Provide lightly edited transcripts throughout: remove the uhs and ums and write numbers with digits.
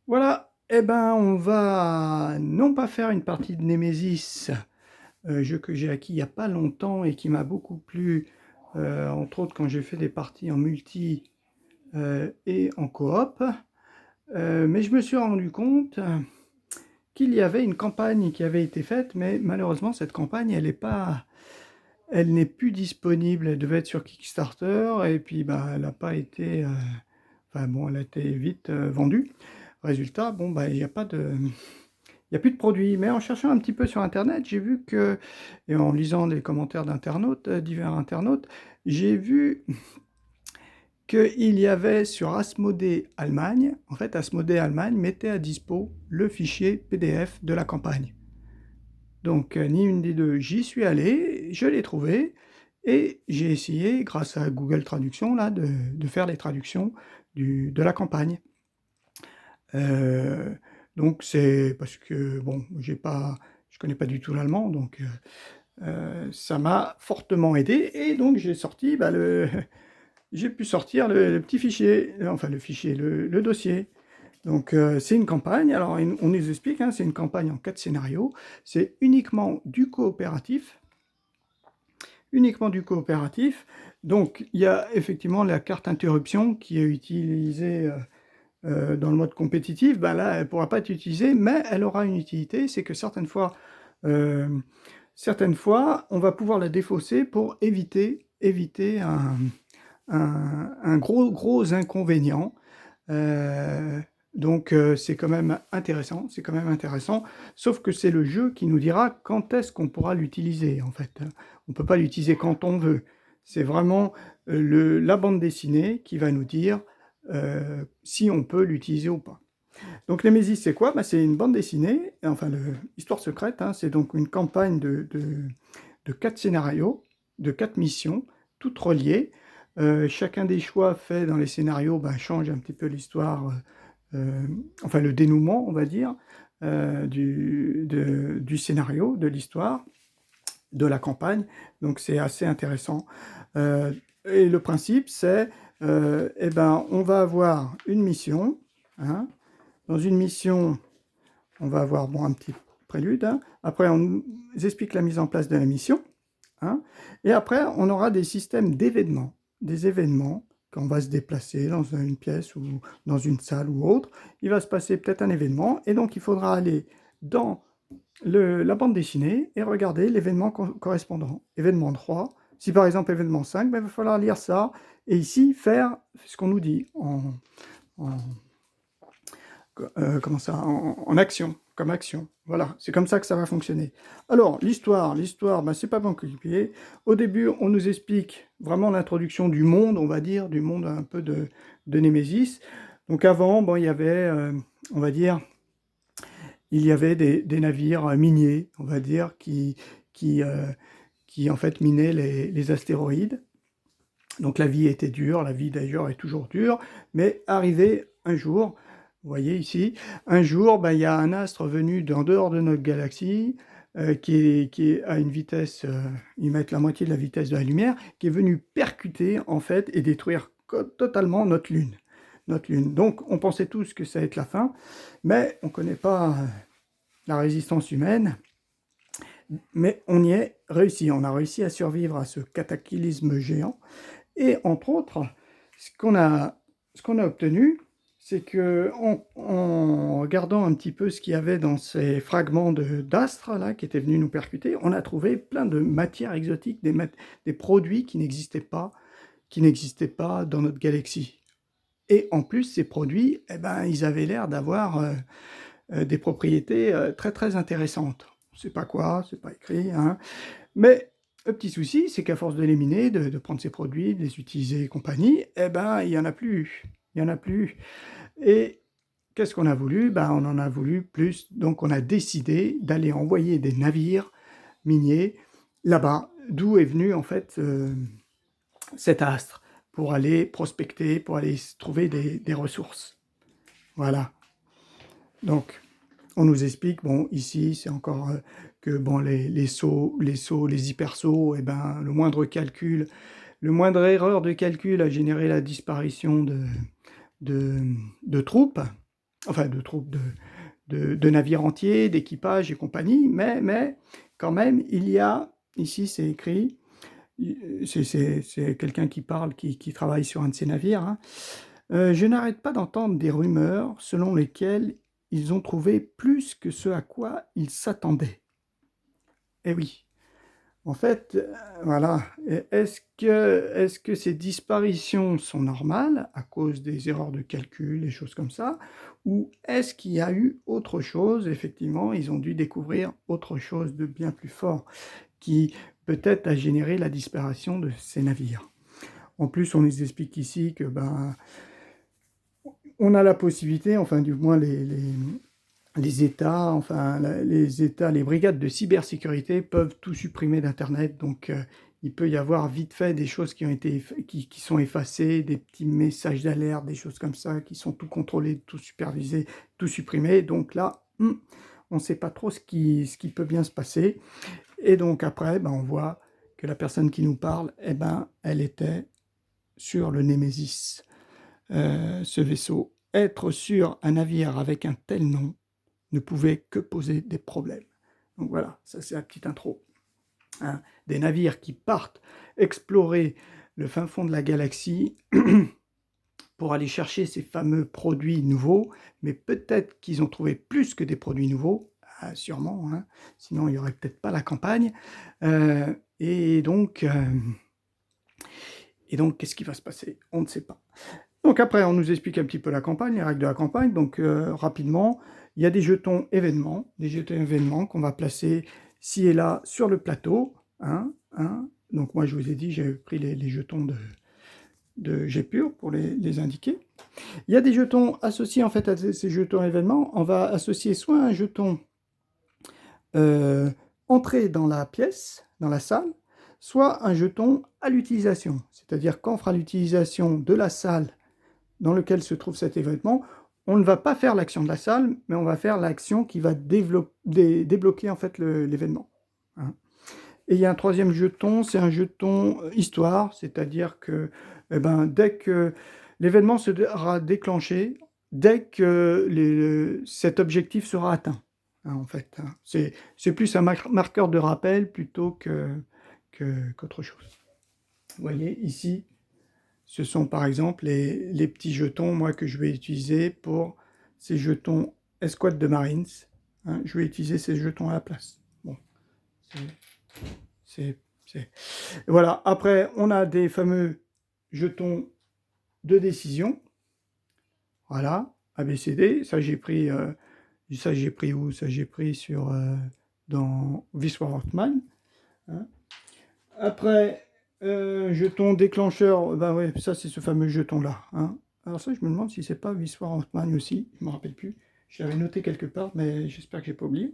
Voilà, eh ben, on va non pas faire une partie de Nemesis, jeu que j'ai acquis il y a pas longtemps et qui m'a beaucoup plu, entre autres quand j'ai fait des parties en multi, et en coop. Mais je me suis rendu compte qu'il y avait une campagne qui avait été faite, mais malheureusement cette campagne elle n'est plus disponible. Elle devait être sur Kickstarter et puis bah, elle n'a pas été, enfin bon, elle a été vite vendue. Résultat, bon bah il n'y a pas de, il n'y a plus de produits, mais en cherchant un petit peu sur internet, j'ai vu que, et en lisant les commentaires d'internautes, divers internautes, j'ai vu qu'il y avait sur Asmodée Allemagne, en fait Asmodée Allemagne mettait à dispo le fichier PDF de la campagne. Donc ni une des deux, j'y suis allé, je l'ai trouvé, et j'ai essayé, grâce à Google Traduction, là, de faire les traductions de la campagne. Euh, donc c'est parce que bon, je connais pas du tout l'allemand, donc ça m'a fortement aidé et donc j'ai sorti bah, j'ai pu sortir le petit fichier, enfin le fichier, le dossier. Donc c'est une campagne. Alors on nous explique, hein, c'est une campagne en 4 scénarios. C'est uniquement du coopératif. Donc il y a effectivement la carte interruption qui est utilisée. Dans le mode compétitif, ben là, elle ne pourra pas être utilisée, mais elle aura une utilité, c'est que euh, certaines fois, on va pouvoir la défausser pour éviter un gros inconvénient. Euh, donc c'est quand même intéressant, sauf que c'est le jeu qui nous dira quand est-ce qu'on pourra l'utiliser, en fait. On ne peut pas l'utiliser quand on veut. C'est vraiment la bande dessinée qui va nous dire si on peut l'utiliser ou pas. Donc Nemesis, c'est quoi? Bah, c'est une bande dessinée, enfin Histoire secrète, hein, c'est donc une campagne de 4 scénarios, de 4 missions, toutes reliées. Chacun des choix faits dans les scénarios bah, change un petit peu l'histoire, enfin le dénouement, on va dire, du scénario, de l'histoire, de la campagne. Donc c'est assez intéressant. Euh, et le principe, c'est, eh ben, on va avoir une mission, hein. Dans une mission, on va avoir bon, un petit prélude, hein. Après, on nous explique la mise en place de la mission, hein. Et après, on aura des systèmes d'événements, des événements qu'on va se déplacer dans une pièce ou dans une salle ou autre. Il va se passer peut-être un événement, et donc il faudra aller dans la bande dessinée et regarder l'événement correspondant. Événement 3, si par exemple événement 5, ben, il va falloir lire ça, et ici faire ce qu'on nous dit en, comment ça, en action, comme action. Voilà, c'est comme ça que ça va fonctionner. Alors, l'histoire, ben, c'est pas bon compliqué. Au début, on nous explique vraiment l'introduction du monde, on va dire, du monde un peu de Némésis. Donc avant, bon, il y avait, on va dire, il y avait des navires miniers, on va dire, qui, euh, qui en fait minaient les astéroïdes. Donc la vie était dure, la vie d'ailleurs est toujours dure, mais arrivé un jour, vous voyez ici, un jour, ben, il y a un astre venu d'en dehors de notre galaxie, qui est à une vitesse, ils mettent la moitié de la vitesse de la lumière, qui est venu percuter en fait et détruire totalement notre Lune. Notre Lune. Donc on pensait tous que ça allait être la fin, mais on ne connaît pas la résistance humaine, mais on y est réussi. On a réussi à survivre à ce cataclysme géant. Et entre autres, ce qu'on a, ce qu'on a obtenu, c'est que en regardant un petit peu ce qu'il y avait dans ces fragments d'astres là qui étaient venus nous percuter, on a trouvé plein de matières exotiques, des produits qui n'existaient pas dans notre galaxie. Et en plus, ces produits, eh ben, ils avaient l'air d'avoir des propriétés très très intéressantes. On ne sait pas quoi, c'est pas écrit, hein. Mais le petit souci, c'est qu'à force de les miner, de prendre ces produits, de les utiliser et compagnie, eh ben, il y en a plus. Il y en a plus. Et qu'est-ce qu'on a voulu? Ben, on en a voulu plus. Donc, on a décidé d'aller envoyer des navires miniers là-bas, d'où est venu en fait cet astre, pour aller prospecter, pour aller trouver des ressources. Voilà. Donc, on nous explique, bon, ici, c'est encore que bon, les hypersauts, eh ben, le moindre erreur de calcul a généré la disparition de, de troupes. enfin de troupes de navires entiers, d'équipage et compagnie, mais quand même, il y a, ici c'est écrit, c'est quelqu'un qui parle, qui travaille sur un de ces navires, hein. Je n'arrête pas d'entendre des rumeurs selon lesquelles ils ont trouvé plus que ce à quoi ils s'attendaient. Eh oui, en fait, voilà. Est-ce que ces disparitions sont normales à cause des erreurs de calcul, des choses comme ça? Ou est-ce qu'il y a eu autre chose? Effectivement, ils ont dû découvrir autre chose de bien plus fort qui peut-être a généré la disparition de ces navires. En plus, on nous explique ici que ben, on a la possibilité, enfin du moins les États, enfin les États, les brigades de cybersécurité peuvent tout supprimer d'Internet. Donc il peut y avoir vite fait des choses qui ont été qui sont effacées, des petits messages d'alerte, des choses comme ça, qui sont tout contrôlés, tout supervisés, tout supprimés. Donc là, on ne sait pas trop ce qui peut bien se passer. Et donc après, ben, on voit que la personne qui nous parle, eh ben, elle était sur le Némésis, ce vaisseau. Être sur un navire avec un tel nom ne pouvait que poser des problèmes. Donc voilà, ça c'est la petite intro, hein. Des navires qui partent explorer le fin fond de la galaxie pour aller chercher ces fameux produits nouveaux, mais peut-être qu'ils ont trouvé plus que des produits nouveaux, sûrement, hein, sinon il n'y aurait peut-être pas la campagne. Euh, et donc, euh, qu'est-ce qui va se passer? On ne sait pas. Donc après, on nous explique un petit peu la campagne, les règles de la campagne. Donc rapidement, il y a des jetons événements qu'on va placer ci et là sur le plateau, hein, hein. Donc moi, je vous ai dit, j'ai pris les jetons de Gpure pour les indiquer. Il y a des jetons associés en fait à ces jetons événements. On va associer soit un jeton euh, entrée dans la pièce, dans la salle, soit un jeton à l'utilisation. C'est-à-dire qu'on fera l'utilisation de la salle dans lequel se trouve cet événement, on ne va pas faire l'action de la salle, mais on va faire l'action qui va débloquer en fait l'événement, hein. Et il y a un troisième jeton, c'est un jeton histoire, c'est-à-dire que eh ben, dès que l'événement sera déclenché, dès que cet objectif sera atteint, hein, en fait, hein. C'est plus un marqueur de rappel plutôt qu'autre chose. Vous voyez, ici, ce sont par exemple les petits jetons, moi, que je vais utiliser pour ces jetons escouade de Marines, hein. Je vais utiliser ces jetons à la place. Bon, c'est... Voilà, après, on a des fameux jetons de décision. Voilà, ABCD. Ça, j'ai pris, ça, j'ai pris où? Ça, j'ai pris sur, dans This War of Mine, hein. Après, jeton déclencheur, ben ouais, ça c'est ce fameux jeton-là, hein. Alors ça, je me demande si c'est pas Vissoir Ant-Man aussi, je me rappelle plus. Je l'avais noté quelque part, mais j'espère que j'ai pas oublié.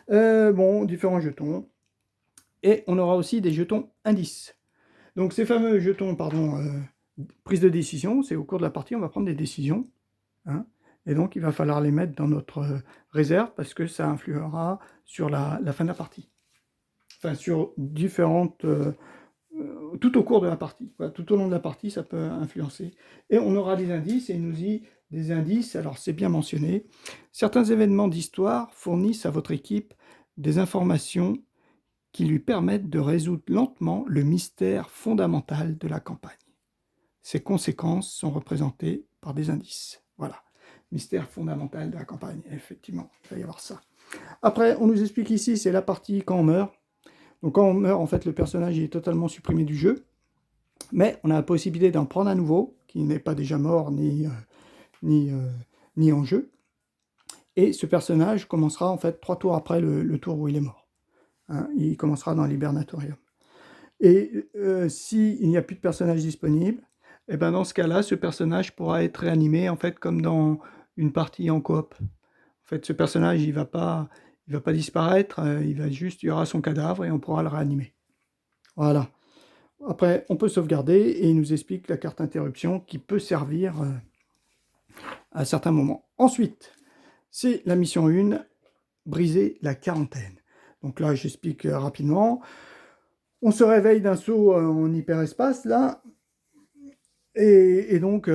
Bon, différents jetons. Et on aura aussi des jetons indices. Donc ces fameux jetons, pardon, prise de décision, c'est au cours de la partie, on va prendre des décisions, hein. Et donc il va falloir les mettre dans notre réserve parce que ça influera sur la fin de la partie. Enfin, sur différentes... tout au cours de la partie, quoi. Tout au long de la partie, ça peut influencer. Et on aura des indices, et il nous dit des indices, alors c'est bien mentionné. Certains événements d'histoire fournissent à votre équipe des informations qui lui permettent de résoudre lentement le mystère fondamental de la campagne. Ces conséquences sont représentées par des indices. Voilà, mystère fondamental de la campagne, effectivement, il va y avoir ça. Après, on nous explique ici, c'est la partie quand on meurt. Donc quand on meurt, en fait, le personnage est totalement supprimé du jeu, mais on a la possibilité d'en prendre un nouveau, qui n'est pas déjà mort ni, ni en jeu, et ce personnage commencera en fait 3 tours après le tour où il est mort, hein. Il commencera dans l'hibernatorium. Et s'il n'y a plus de personnage disponible, et ben dans ce cas-là, ce personnage pourra être réanimé en fait comme dans une partie en coop. En fait, ce personnage, il va pas disparaître, il y aura son cadavre et on pourra le réanimer. Voilà. Après, on peut sauvegarder et il nous explique la carte interruption qui peut servir à certains moments. Ensuite, c'est la mission 1, briser la quarantaine. Donc là, j'explique rapidement. On se réveille d'un saut en hyperespace, là, et donc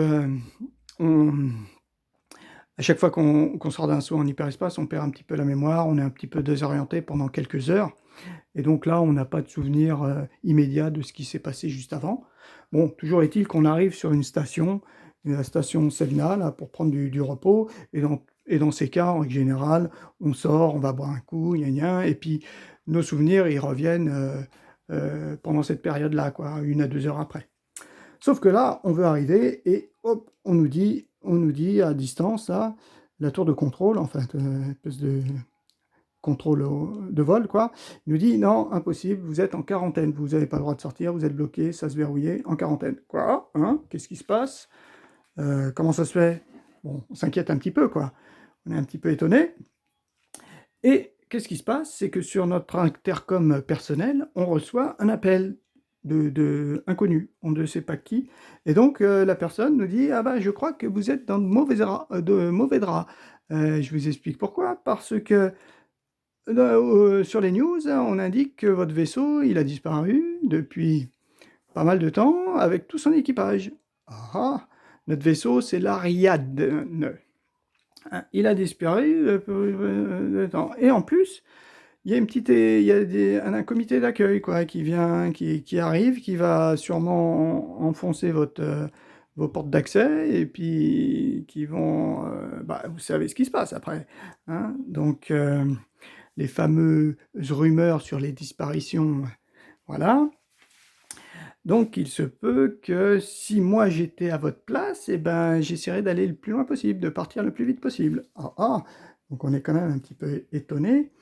on, À chaque fois qu'on sort d'un saut en hyperespace, on perd un petit peu la mémoire, on est un petit peu désorienté pendant quelques heures. Et donc là, on n'a pas de souvenir immédiat de ce qui s'est passé juste avant. Bon, toujours est-il qu'on arrive sur une station, la station Sedna, là, pour prendre du repos. Et dans ces cas, en règle générale, on sort, on va boire un coup, gna gna, et puis nos souvenirs, ils reviennent pendant cette période-là, quoi, 1 à 2 heures après. Sauf que là, on veut arriver et hop, on nous dit à distance, là, la tour de contrôle, enfin, espèce de contrôle de vol, quoi, il nous dit non, impossible, vous êtes en quarantaine, vous n'avez pas le droit de sortir, vous êtes bloqué, ça se verrouillait, en quarantaine. Quoi, hein? Qu'est-ce qui se passe? Comment ça se fait? Bon, on s'inquiète un petit peu, quoi. On est un petit peu étonné. Et qu'est-ce qui se passe? C'est que sur notre intercom personnel, on reçoit un appel de inconnu, on ne sait pas qui. Et donc, la personne nous dit: ah bah, je crois que vous êtes dans de mauvais draps. Je vous explique pourquoi. Parce que sur les news, on indique que votre vaisseau, il a disparu depuis pas mal de temps avec tout son équipage. Ah ah, notre vaisseau, c'est l'Ariadne. Hein, il a disparu de temps. Et en plus, il y a une petite, il y a un comité d'accueil quoi qui vient, qui arrive, qui va sûrement enfoncer vos portes d'accès et puis qui vont, bah, vous savez ce qui se passe après, hein. Donc les fameuses rumeurs sur les disparitions, voilà. Donc il se peut que si moi j'étais à votre place, eh ben, j'essaierais d'aller le plus loin possible, de partir le plus vite possible. Ah ah! Donc on est quand même un petit peu étonné.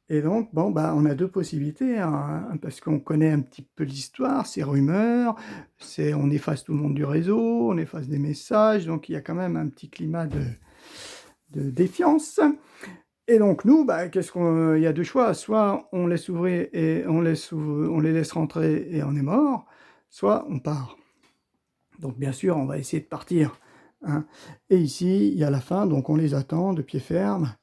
Et donc, bon, bah, on a 2 possibilités, hein, parce qu'on connaît un petit peu l'histoire, ces rumeurs, on efface tout le monde du réseau, on efface des messages, donc il y a quand même un petit climat de défiance. Et donc nous, bah, il y a 2 choix, soit on laisse ouvrir et on les laisse rentrer et on est mort, soit on part. Donc bien sûr, on va essayer de partir, hein. Et ici, il y a la fin, donc on les attend de pied ferme.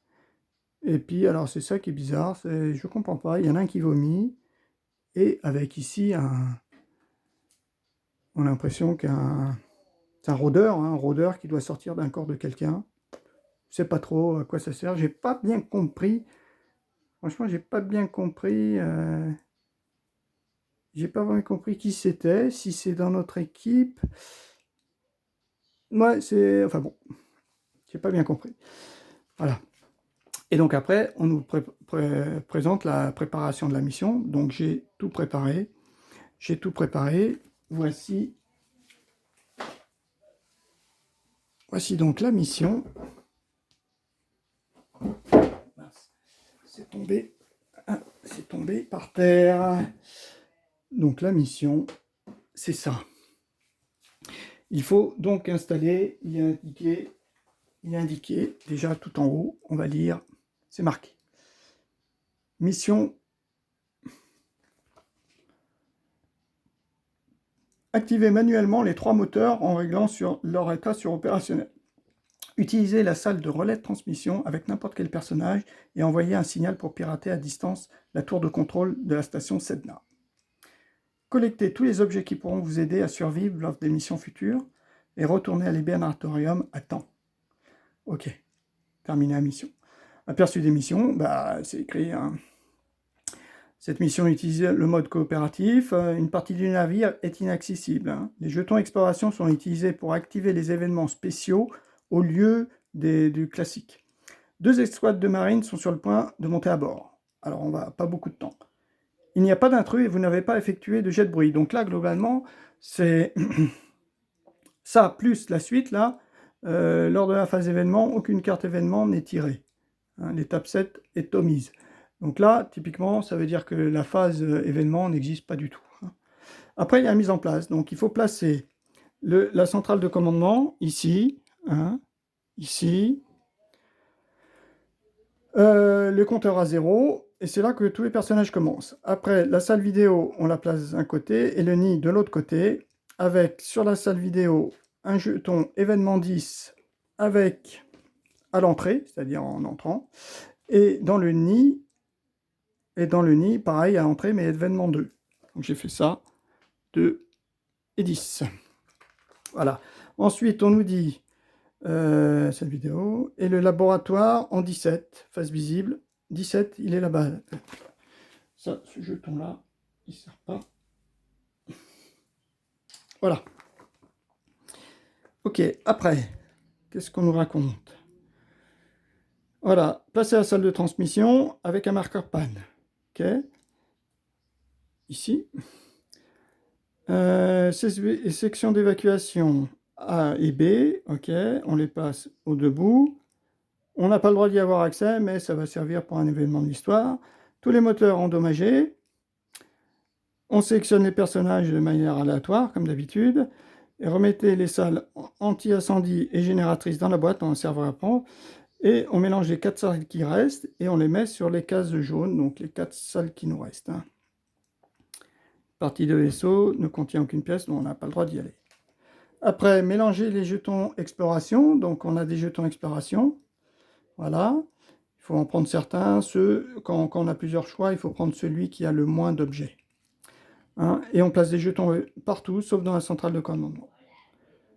Et puis alors c'est ça qui est bizarre, je comprends pas, il y en a un qui vomit et avec ici on a l'impression c'est un rôdeur, hein, un rôdeur qui doit sortir d'un corps de quelqu'un. Je sais pas trop à quoi ça sert, j'ai pas bien compris. Franchement, j'ai pas vraiment compris qui c'était, si c'est dans notre équipe. Moi, enfin bon, j'ai pas bien compris. Voilà. Et donc après, on nous présente la préparation de la mission. Donc j'ai tout préparé. Voici donc la mission. C'est tombé par terre. Donc la mission, c'est ça. Il faut donc installer, il est indiqué déjà tout en haut, on va lire, c'est marqué. Mission. Activez manuellement les 3 moteurs en réglant leur état sur opérationnel. Utilisez la salle de relais de transmission avec n'importe quel personnage et envoyez un signal pour pirater à distance la tour de contrôle de la station Sedna. Collectez tous les objets qui pourront vous aider à survivre lors des missions futures et retournez à l'Hibernatorium à temps. Ok, terminez la mission. Aperçu des missions, bah, c'est écrit, hein. Cette mission utilise le mode coopératif. Une partie du navire est inaccessible, hein. Les jetons exploration sont utilisés pour activer les événements spéciaux au lieu du classique. 2 escouades de marine sont sur le point de monter à bord. Alors on va pas beaucoup de temps. Il n'y a pas d'intrus et vous n'avez pas effectué de jet de bruit. Donc là, globalement, c'est ça plus la suite, là. Lors de la phase événement, aucune carte événement n'est tirée, hein, l'étape 7 est omise. Donc là, typiquement, ça veut dire que la phase événement n'existe pas du tout, hein. Après, il y a la mise en place. Donc il faut placer la centrale de commandement ici, hein, ici. Le compteur à 0, et c'est là que tous les personnages commencent. Après, la salle vidéo, on la place d'un côté, et le nid de l'autre côté, avec, sur la salle vidéo, un jeton événement 10, avec, à l'entrée, c'est-à-dire en entrant, et dans le nid, pareil, à l'entrée, mais événement 2. Donc j'ai fait ça, 2 et 10. Voilà. Ensuite, on nous dit cette vidéo. Et le laboratoire en 17, face visible. 17, il est là-bas. Ça, ce jeton-là, il ne sert pas. Voilà. Ok, après, qu'est-ce qu'on nous raconte? Voilà, passer à la salle de transmission avec un marqueur panne. Ok. Ici. Section d'évacuation A et B. Ok, on les passe aux deux bouts. On n'a pas le droit d'y avoir accès, mais ça va servir pour un événement de l'histoire. Tous les moteurs endommagés. On sélectionne les personnages de manière aléatoire, comme d'habitude. Et remettez les salles anti-incendie et génératrices dans la boîte, on serveur à prendre. Et on mélange les 4 salles qui restent et on les met sur les cases jaunes, donc les 4 salles qui nous restent. Partie de vaisseau ne contient aucune pièce, donc on n'a pas le droit d'y aller. Après, mélanger les jetons exploration. Donc on a des jetons exploration. Voilà. Il faut en prendre certains. Quand on a plusieurs choix, il faut prendre celui qui a le moins d'objets. Hein, et on place des jetons partout, sauf dans la centrale de commandement.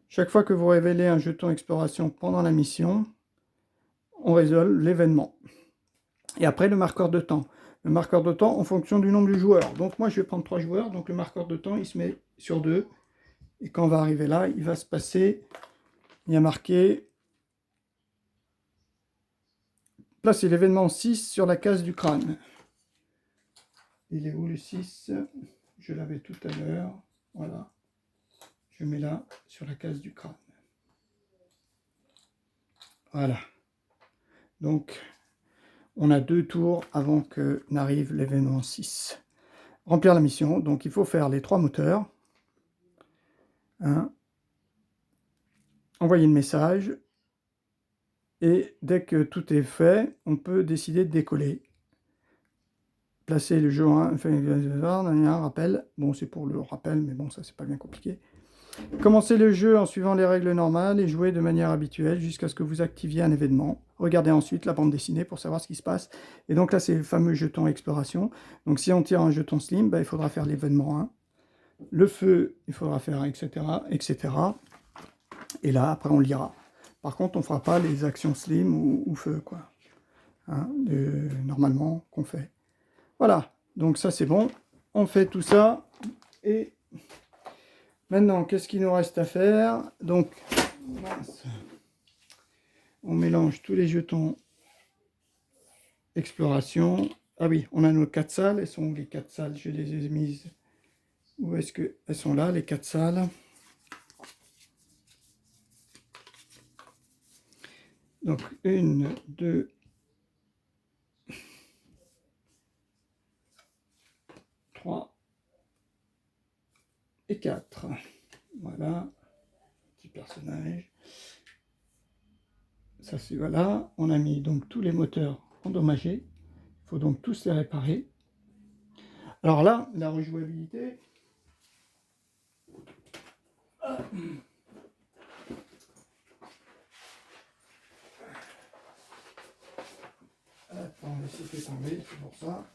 Chaque fois que vous révélez un jeton exploration pendant la mission, on résolve l'événement. Et après, le marqueur de temps. Le marqueur de temps en fonction du nombre de joueurs. Donc moi, je vais prendre 3 joueurs. Donc le marqueur de temps, il se met sur 2. Et quand on va arriver là, il va se passer, il y a marqué, placer l'événement 6 sur la case du crâne. Il est où le 6? Je l'avais tout à l'heure. Voilà. Je mets là, sur la case du crâne. Voilà. Donc, on a 2 tours avant que n'arrive l'événement 6. Remplir la mission. Donc, il faut faire les 3 moteurs. Hein. Envoyer le message. Et dès que tout est fait, on peut décider de décoller. Placer le jeu 1, un rappel. Bon, c'est pour le rappel, mais bon, ça, c'est pas bien compliqué. Commencez le jeu en suivant les règles normales et jouez de manière habituelle jusqu'à ce que vous activiez un événement. Regardez ensuite la bande dessinée pour savoir ce qui se passe. Et donc là, c'est le fameux jeton exploration. Donc si on tire un jeton slim, il faudra faire l'événement 1. Le feu, il faudra faire, etc., etc. Et là, après, on lira. Par contre, on ne fera pas les actions slim ou feu, quoi. Hein, normalement, qu'on fait. Voilà, donc ça, c'est bon. On fait tout ça. Et maintenant, qu'est-ce qu'il nous reste à faire? Donc, on mélange tous les jetons exploration. Ah oui, on a nos 4 salles. Elles sont où les 4 salles? Je les ai mises. Où est-ce qu'elles sont là, les 4 salles? Donc, 1, 2, 3 et 4. Voilà. Petit personnage. Ça, c'est voilà. On a mis donc tous les moteurs endommagés. Il faut donc tous les réparer. Alors là, la rejouabilité. On va essayer de tomber, c'est pour ça.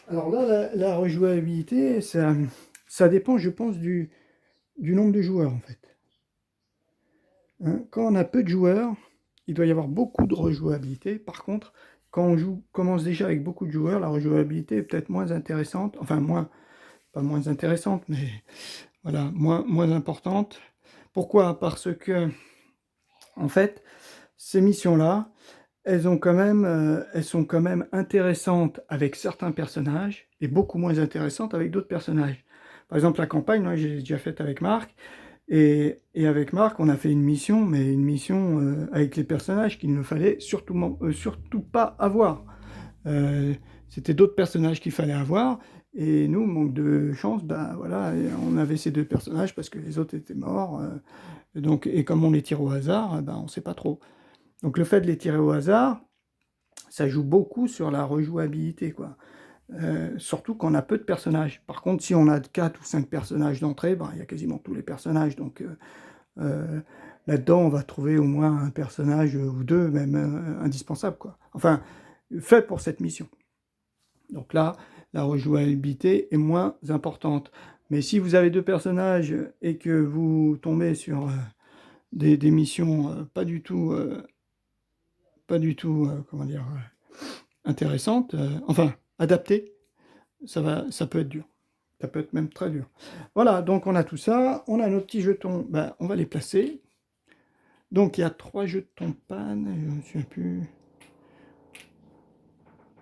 Alors là, la rejouabilité, ça dépend, je pense, du nombre de joueurs, en fait. Hein, quand on a peu de joueurs, il doit y avoir beaucoup de rejouabilité. Par contre, quand on commence déjà avec beaucoup de joueurs, la rejouabilité est peut-être moins intéressante. Enfin, pas moins intéressante, mais voilà, moins importante. Pourquoi? Parce que, en fait, ces missions-là, elles sont quand même intéressantes avec certains personnages et beaucoup moins intéressantes avec d'autres personnages. Par exemple, la campagne, moi, j'ai déjà faite avec Marc. Et avec Marc, on a fait une mission, mais une mission avec les personnages qu'il ne fallait surtout pas avoir. Euh, C'était d'autres personnages qu'il fallait avoir. Et nous, manque de chance, voilà, on avait ces 2 personnages parce que les autres étaient morts. Et comme on les tire au hasard, on ne sait pas trop. Donc le fait de les tirer au hasard, ça joue beaucoup sur la rejouabilité, quoi. Surtout quand on a peu de personnages. Par contre, si on a 4 ou 5 personnages d'entrée, il y a quasiment tous les personnages. Donc là-dedans, on va trouver au moins un personnage ou 2, même indispensable, quoi. Enfin, fait pour cette mission. Donc là, la rejouabilité est moins importante. Mais si vous avez 2 personnages et que vous tombez sur des missions pas du tout, comment dire, intéressantes, enfin, adaptées, ça peut être dur. Ça peut être même très dur. Voilà, donc on a tout ça. On a nos petits jetons, ben, on va les placer. Donc il y a 3 jetons panne, je ne me souviens plus.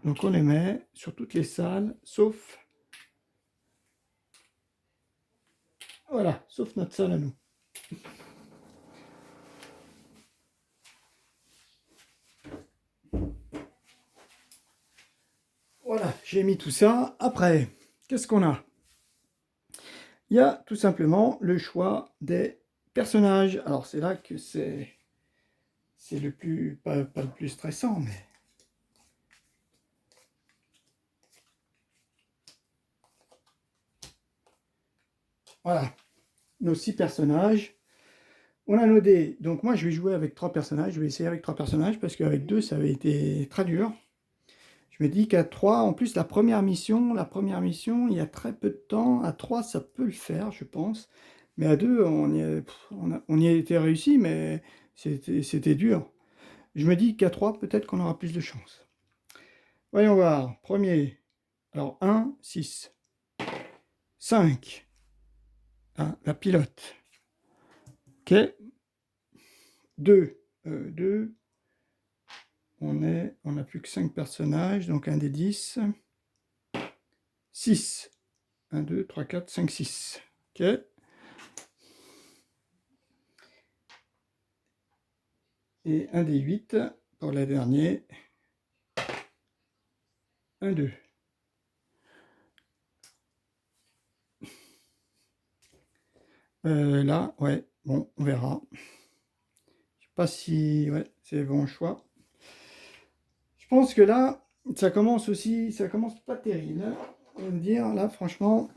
Donc on les met sur toutes les salles, sauf, voilà, sauf notre salle à nous. Voilà, j'ai mis tout ça. Après, qu'est-ce qu'on a? Il y a tout simplement le choix des personnages. Alors c'est là que c'est le plus, pas le plus stressant, mais voilà, nos 6 personnages. On a nos dés. Donc moi je vais jouer avec 3 personnages, je vais essayer avec 3 personnages parce qu'avec 2 ça avait été très dur. Je me dis qu'à 3, en plus la première mission, il y a très peu de temps. À 3 ça peut le faire, je pense. Mais à 2, on y a été réussi, mais c'était dur. Je me dis qu'à 3, peut-être qu'on aura plus de chance. Voyons voir. Premier. Alors 1, 6. 5. Ah, la pilote. Ok. 2. 2. On n'a plus que 5 personnages, donc un des 10. 6. 1, 2, 3, 4, 5, 6. Ok. Et un des 8 pour la dernière. 1, 2. Là, ouais, bon, on verra. Je sais pas si... Ouais, c'est le bon choix. Je pense que là, ça commence pas terrible, hein. On va me dire, là, franchement,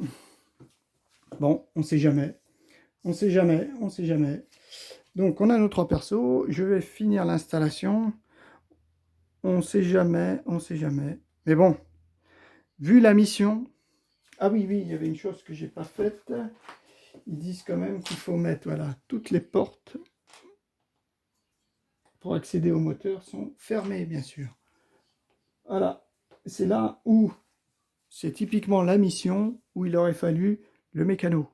bon, on sait jamais. On sait jamais, on sait jamais. Donc, on a nos 3 persos. Je vais finir l'installation. On sait jamais, on sait jamais. Mais bon, vu la mission... Ah oui, oui, il y avait une chose que j'ai pas faite. Ils disent quand même qu'il faut mettre, voilà, toutes les portes pour accéder au moteur sont fermées, bien sûr. Voilà, c'est là où c'est typiquement la mission où il aurait fallu le mécano.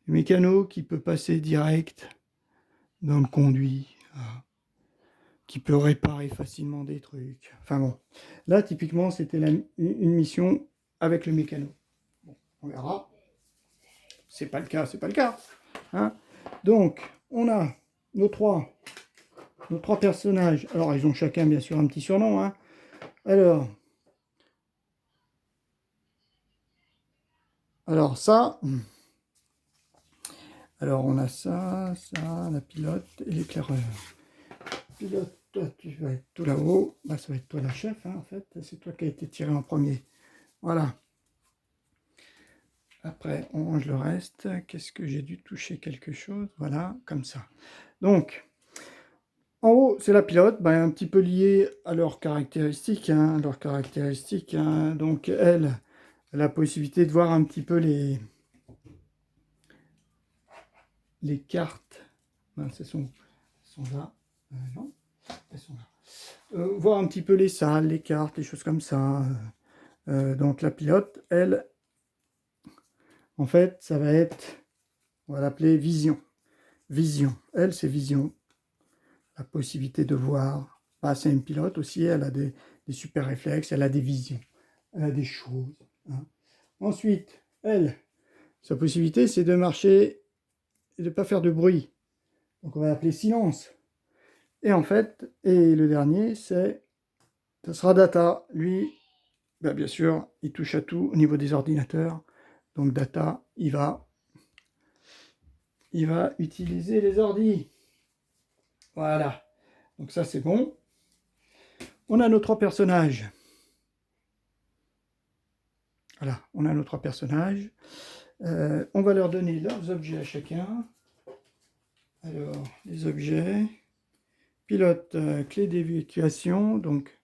Le mécano qui peut passer direct dans le conduit, qui peut réparer facilement des trucs. Enfin bon, là typiquement c'était une mission avec le mécano. Bon, on verra. C'est pas le cas, c'est pas le cas. Hein. Donc, on a nos trois personnages. Alors, ils ont chacun bien sûr un petit surnom. Hein. Alors ça. Alors on a ça, la pilote et l'éclaireur. Pilote, toi tu vas être tout là-haut. Bah, ça va être toi la chef, hein, en fait. C'est toi qui as été tiré en premier. Voilà. Après, on range le reste. Qu'est-ce que j'ai dû toucher quelque chose? Voilà, comme ça. Donc, en haut, c'est la pilote, bah, un petit peu lié à leurs caractéristiques. Hein, hein. Donc, elle a la possibilité de voir un petit peu les cartes. Ben, elles sont là. Non, elles sont là. Voir un petit peu les salles, les cartes, les choses comme ça. Donc, la pilote, elle, en fait, ça va être, on va l'appeler vision. Vision. Elle, c'est vision. La possibilité de voir. Bah, c'est une pilote aussi, elle a des super réflexes, elle a des visions, elle a des choses. Hein. Ensuite, elle, sa possibilité, c'est de marcher et de ne pas faire de bruit. Donc on va l'appeler silence. Et en fait, et le dernier, ça sera data. Lui, bah, bien sûr, il touche à tout au niveau des ordinateurs. Donc data, il va utiliser les ordis. Voilà. Donc ça, c'est bon. On a nos 3 personnages. Voilà, on a nos 3 personnages. On va leur donner leurs objets à chacun. Alors, les objets. Pilote, clé d'évacuation. Donc,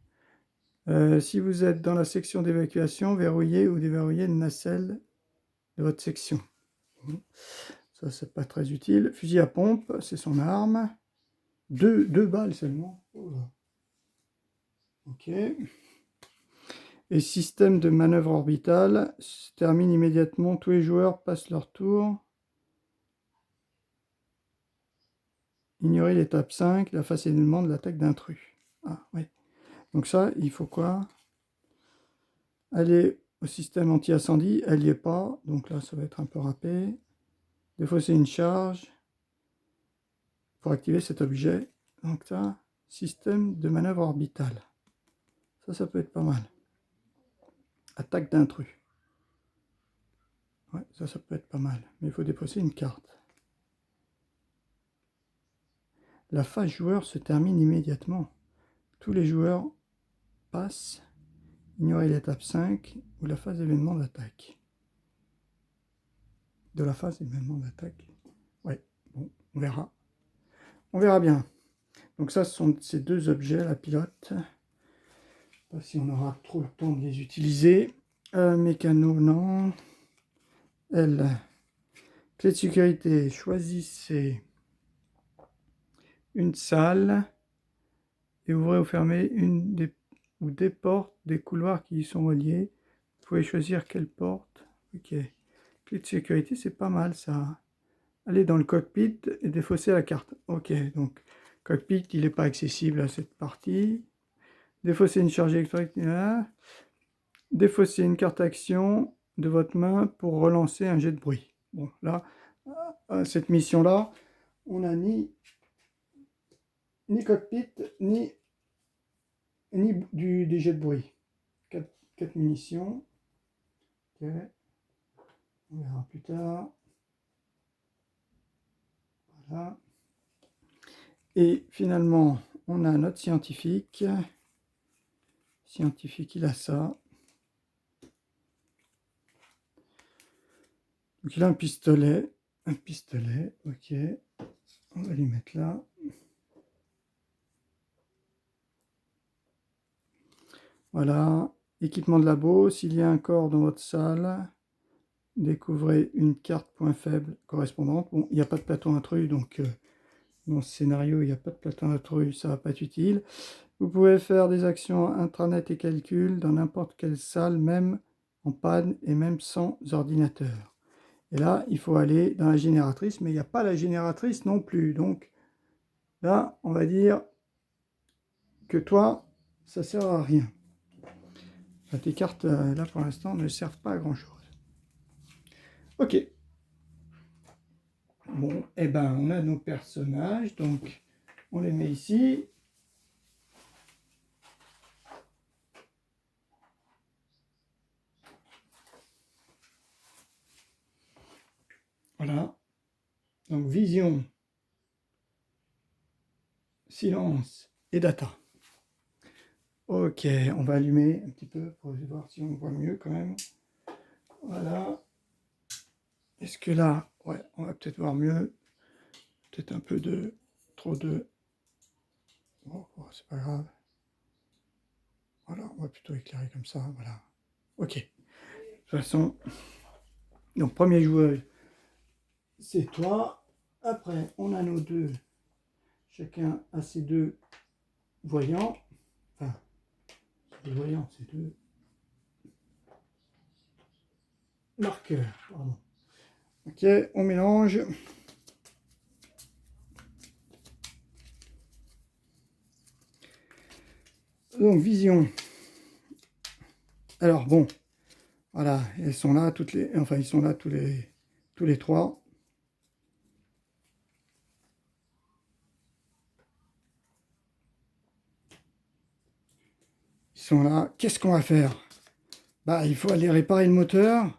si vous êtes dans la section d'évacuation, verrouillez ou déverrouillez une nacelle de votre section. Ça, c'est pas très utile. Fusil à pompe, c'est son arme. Deux balles seulement. Oh là. Ok. Et système de manœuvre orbitale se termine immédiatement. Tous les joueurs passent leur tour. Ignorer l'étape 5, la phase événement de l'attaque d'intrus. Ah, oui. Donc ça, il faut quoi? Aller au système anti-incendie, elle n'y est pas. Donc là, ça va être un peu râpé. Défausser une charge pour activer cet objet. Donc ça, système de manœuvre orbitale. Ça peut être pas mal. Attaque d'intrus. Ouais, ça peut être pas mal. Mais il faut défausser une carte. La phase joueur se termine immédiatement. Tous les joueurs passent. Ignorer l'étape 5 ou la phase événement d'attaque. De la phase événement d'attaque. Ouais, bon, on verra. On verra bien. Donc ça, ce sont ces deux objets, la pilote. Je ne sais pas si on aura trop le temps de les utiliser. Mécano, non. Elle. Clé de sécurité, choisissez une salle et ouvrez ou fermez une des portes des couloirs qui y sont reliés. Vous pouvez choisir quelle porte. Ok. Clé de sécurité, c'est pas mal ça. Aller dans le cockpit et défausser la carte. Ok, donc cockpit, il n'est pas accessible à cette partie. Défausser une charge électrique. Défausser une carte action de votre main pour relancer un jet de bruit. Bon, là, cette mission-là, on n'a ni cockpit, ni des jets de bruit. 4 munitions. Ok. On verra plus tard. Voilà. Et finalement, on a notre scientifique. Scientifique, il a ça. Donc il a un pistolet. Un pistolet, ok. On va lui mettre là. Voilà. Équipement de labo. S'il y a un corps dans votre salle, découvrez une carte point faible correspondante. Bon, il n'y a pas de plateau intrus, donc dans ce scénario, il n'y a pas de plateau intrus, ça ne va pas être utile. Vous pouvez faire des actions intranet et calcul dans n'importe quelle salle, même en panne et même sans ordinateur. Et là, il faut aller dans la génératrice, mais il n'y a pas la génératrice non plus. Donc là, on va dire que toi, ça ne sert à rien. Enfin, tes cartes, là, pour l'instant, ne servent pas à grand-chose. Ok. Bon, et ben, on a nos personnages, donc on les met ici. Voilà. Donc, vision, silence et data. Ok, on va allumer un petit peu pour voir si on voit mieux quand même. Voilà. Est-ce que là, ouais, on va peut-être voir mieux. Peut-être un peu de... trop de... Oh, c'est pas grave. Voilà, on va plutôt éclairer comme ça, voilà. Ok. De toute façon, donc premier joueur, c'est toi. Après, on a nos deux. Chacun a ses deux voyants. Enfin, deux voyants, c'est deux marqueurs. Pardon. Ok, on mélange. Donc, vision. Alors, bon, voilà, elles sont là, toutes les... Enfin, ils sont là tous les trois. Ils sont là. Qu'est-ce qu'on va faire? Bah, il faut aller réparer le moteur.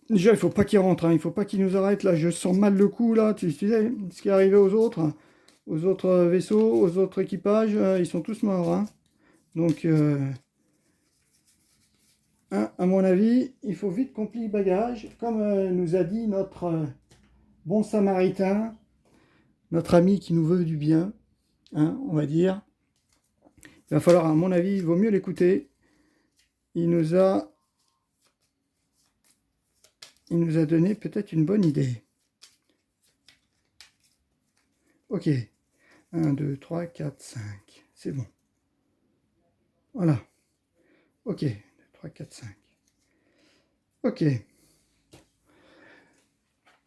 Déjà, il faut pas qu'ils rentrent, hein. Il faut pas qu'ils nous arrêtent. Là, je sens mal le coup, là. Tu sais, ce qui est arrivé aux autres vaisseaux, aux autres équipages, ils sont tous morts, hein. Donc, hein, à mon avis, il faut vite qu'on plie bagage. Comme nous a dit notre bon samaritain, notre ami qui nous veut du bien, hein, on va dire. Il va falloir, à mon avis, il vaut mieux l'écouter. Il nous a donné peut-être une bonne idée. Ok. 1, 2, 3, 4, 5. C'est bon. Voilà. Ok. 2, 3, 4, 5. Ok.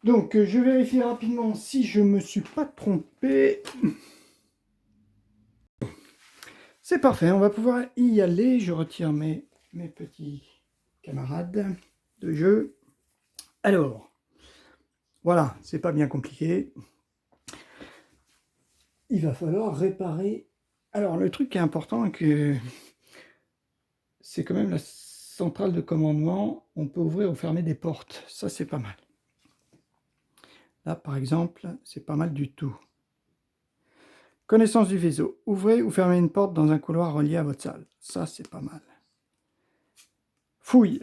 Donc, je vérifie rapidement si je ne me suis pas trompé. C'est parfait, on va pouvoir y aller. Je retire mes petits camarades de jeu. Alors, voilà, c'est pas bien compliqué. Il va falloir réparer. Alors, le truc qui est important, c'est quand même la centrale de commandement. On peut ouvrir ou fermer des portes. Ça, c'est pas mal. Là, par exemple, c'est pas mal du tout. Connaissance du vaisseau. Ouvrez ou fermez une porte dans un couloir relié à votre salle. Ça, c'est pas mal. Fouille.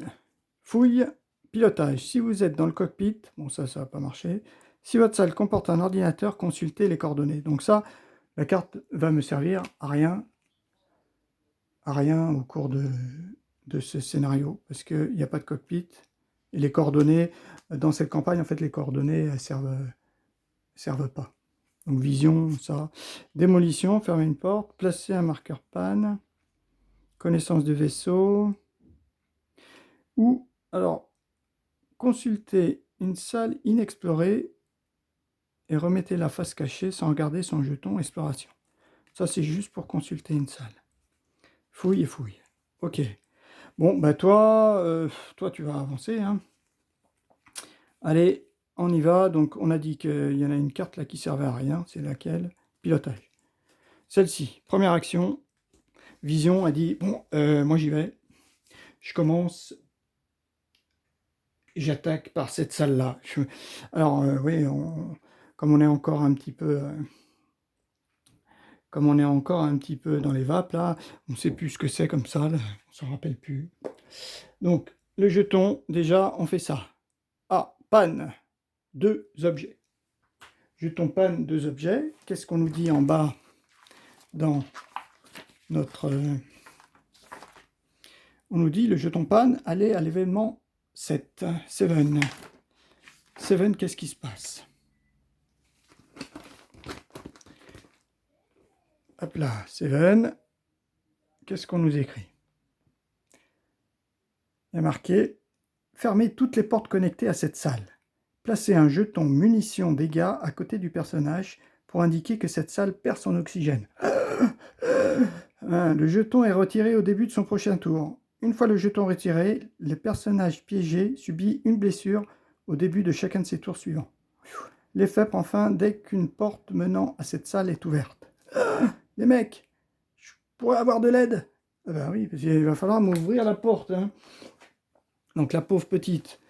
Fouille, pilotage. Si vous êtes dans le cockpit, bon ça va pas marcher. Si votre salle comporte un ordinateur, consultez les coordonnées. Donc ça, la carte va me servir à rien au cours de ce scénario, parce qu'il n'y a pas de cockpit. Et les coordonnées, dans cette campagne, en fait, les coordonnées, elles servent pas. Donc vision, ça. Démolition, fermer une porte, placer un marqueur panne, connaissance du vaisseau, ou, alors, consulter une salle inexplorée et remettez la face cachée sans regarder son jeton exploration. Ça, c'est juste pour consulter une salle. Fouille et fouille. Ok. Bon, bah toi, tu vas avancer, hein. Allez, on y va. Donc, on a dit qu'il y en a une carte là qui servait à rien. C'est laquelle? Pilotage. Celle-ci, première action. Vision a dit, bon, moi j'y vais. Je commence. J'attaque par cette salle-là. Alors, oui, comme on est encore un petit peu... Comme on est encore un petit peu dans les vapes, là, on ne sait plus ce que c'est comme ça, là, on s'en rappelle plus. Donc, le jeton, déjà, on fait ça. Ah, panne, 2 objets. Jeton panne, 2 objets. Qu'est-ce qu'on nous dit en bas dans notre... on nous dit, le jeton panne, allez à l'événement 7. 7. 7, qu'est-ce qui se passe? Hop là, 7. Qu'est-ce qu'on nous écrit? Il y a marqué « Fermez toutes les portes connectées à cette salle. Placez un jeton munitions dégâts à côté du personnage pour indiquer que cette salle perd son oxygène. » Le jeton est retiré au début de son prochain tour. Une fois le jeton retiré, le personnage piégé subit une blessure au début de chacun de ses tours suivants. L'effet prend fin dès qu'une porte menant à cette salle est ouverte. Les mecs, je pourrais avoir de l'aide? Ah ben oui, parce qu'il va falloir m'ouvrir la porte, hein. Donc la pauvre petite.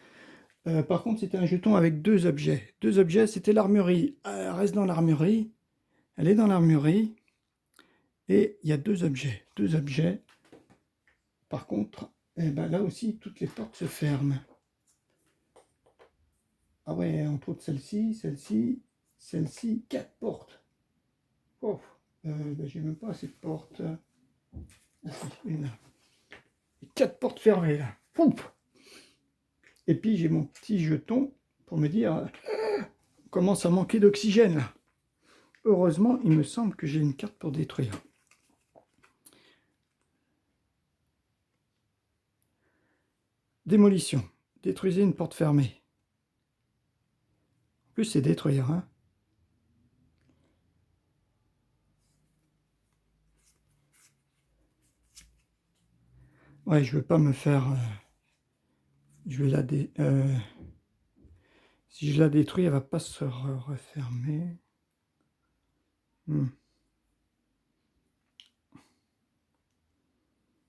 Par contre, c'était un jeton avec 2 objets. 2 objets, c'était l'armurerie. Elle reste dans l'armurerie. Elle est dans l'armurerie. Et il y a 2 objets. 2 objets. Par contre, eh ben, là aussi, toutes les portes se ferment. Ah ouais, entre autres celle-ci, celle-ci, celle-ci, 4 portes. Oh, ben, j'ai même pas assez de portes. Ah si, une là. 4 portes fermées là. Pouf. Et puis j'ai mon petit jeton pour me dire, on commence à manquer d'oxygène là. Heureusement, il me semble que j'ai une carte pour détruire. Démolition. Détruisez une porte fermée. En plus, c'est détruire, hein. Ouais, je veux pas me faire... je vais la si je la détruis, elle va pas se refermer.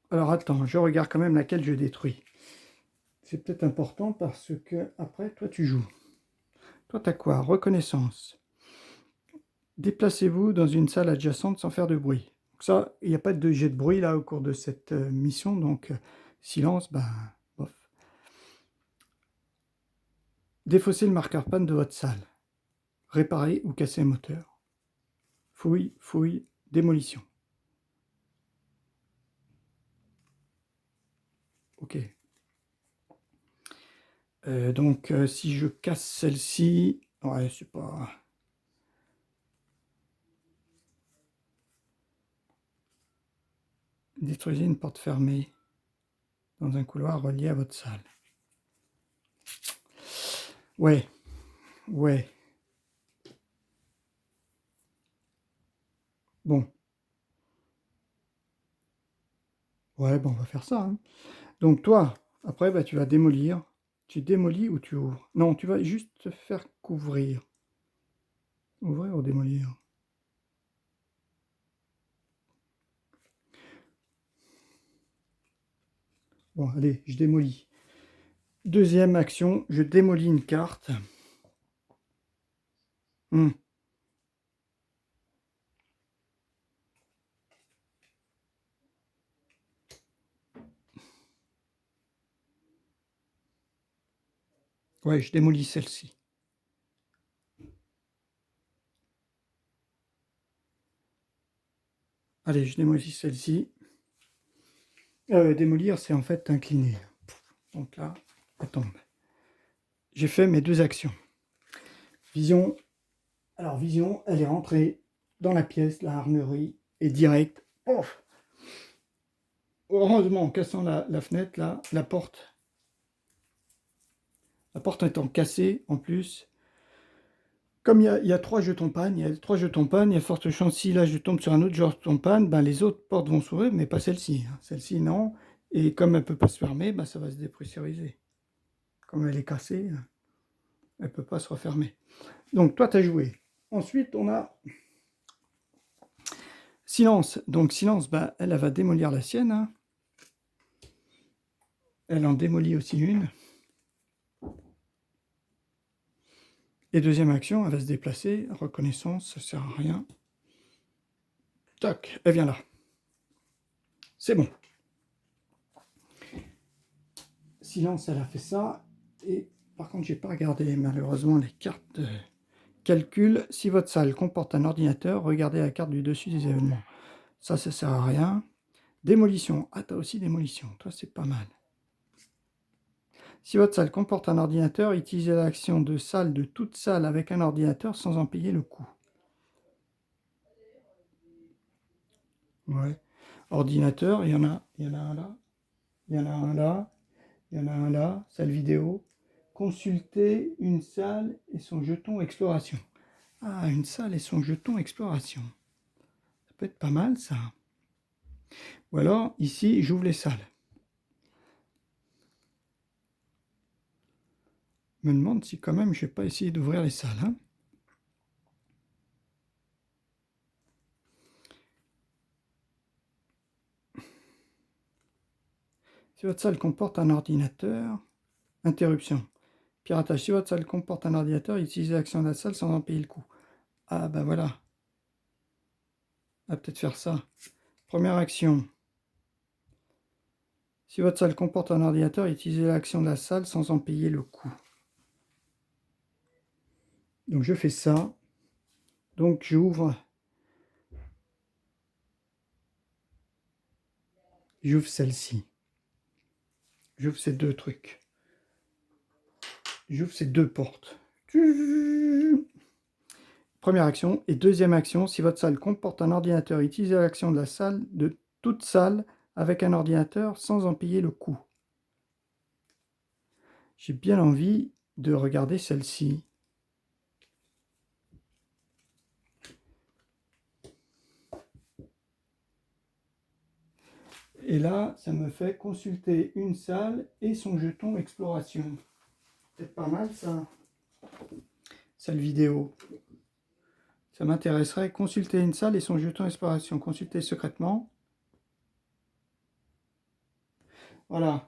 Alors attends, je regarde quand même laquelle je détruis. C'est peut-être important parce que après, toi tu joues. Toi t'as quoi? Reconnaissance. Déplacez-vous dans une salle adjacente sans faire de bruit. Donc ça, il n'y a pas de jet de bruit là au cours de cette mission, donc silence, ben bof. Défaussez le marqueur panne de votre salle. Réparer ou casser le moteur. Fouille, fouille, démolition. Ok. Donc si je casse celle-ci, ouais, c'est pas... Détruisez une porte fermée dans un couloir relié à votre salle. Ouais, ouais. Bon. Ouais, bon, on va faire ça, hein. Donc toi, après, bah, tu vas démolir. Tu démolis ou tu ouvres? Non, tu vas juste te faire couvrir. Ouvrir ou démolir? Bon, allez, je démolis. Deuxième action, je démolis une carte. Hmm. Ouais, je démolis celle-ci. Allez, je démolis celle-ci. Démolir, c'est en fait incliner. Donc là, elle tombe. J'ai fait mes deux actions. Vision. Alors, Vision, elle est rentrée dans la pièce, la armurerie, et direct, pof. Heureusement, en cassant la fenêtre, là, la porte étant cassée, en plus, comme il y a 3 jetons panne, il y a forte chance, si là je tombe sur un autre jeton panne, ben, les autres portes vont s'ouvrir, mais pas celle-ci. Celle-ci, non. Et comme elle ne peut pas se fermer, ben, ça va se dépressuriser. Comme elle est cassée, elle ne peut pas se refermer. Donc, toi, tu as joué. Ensuite, on a Silence. Donc, Silence, ben, elle va démolir la sienne, hein. Elle en démolit aussi une. Et deuxième action, elle va se déplacer. Reconnaissance, ça ne sert à rien. Tac, elle vient là. C'est bon. Silence, elle a fait ça. Et par contre, j'ai pas regardé malheureusement les cartes de calcul. Si votre salle comporte un ordinateur, regardez la carte du dessus des événements. Ça sert à rien. Démolition. Ah, t'as aussi démolition. Toi, c'est pas mal. Si votre salle comporte un ordinateur, utilisez l'action de salle de toute salle avec un ordinateur sans en payer le coût. Ouais. Ordinateur, il y en a un là, il y en a un là, il y en a un là, salle vidéo. Consulter une salle et son jeton exploration. Ah, une salle et son jeton exploration. Ça peut être pas mal, ça. Ou alors, ici, j'ouvre les salles. Je me demande si quand même je vais pas essayer d'ouvrir les salles, hein. Si votre salle comporte un ordinateur, interruption. Piratage. Si votre salle comporte un ordinateur, utilisez l'action de la salle sans en payer le coût. Ah, ben voilà. On va peut-être faire ça. Première action. Si votre salle comporte un ordinateur, utilisez l'action de la salle sans en payer le coût. Donc je fais ça. Donc j'ouvre celle-ci. J'ouvre ces deux trucs. J'ouvre ces deux portes. Première action. Et deuxième action, si votre salle comporte un ordinateur, utilisez l'action de la salle, de toute salle, avec un ordinateur sans en payer le coût. J'ai bien envie de regarder celle-ci. Et là, ça me fait consulter une salle et son jeton exploration. C'est pas mal ça. Salle vidéo. Ça m'intéresserait. Consulter une salle et son jeton exploration. Consulter secrètement. Voilà.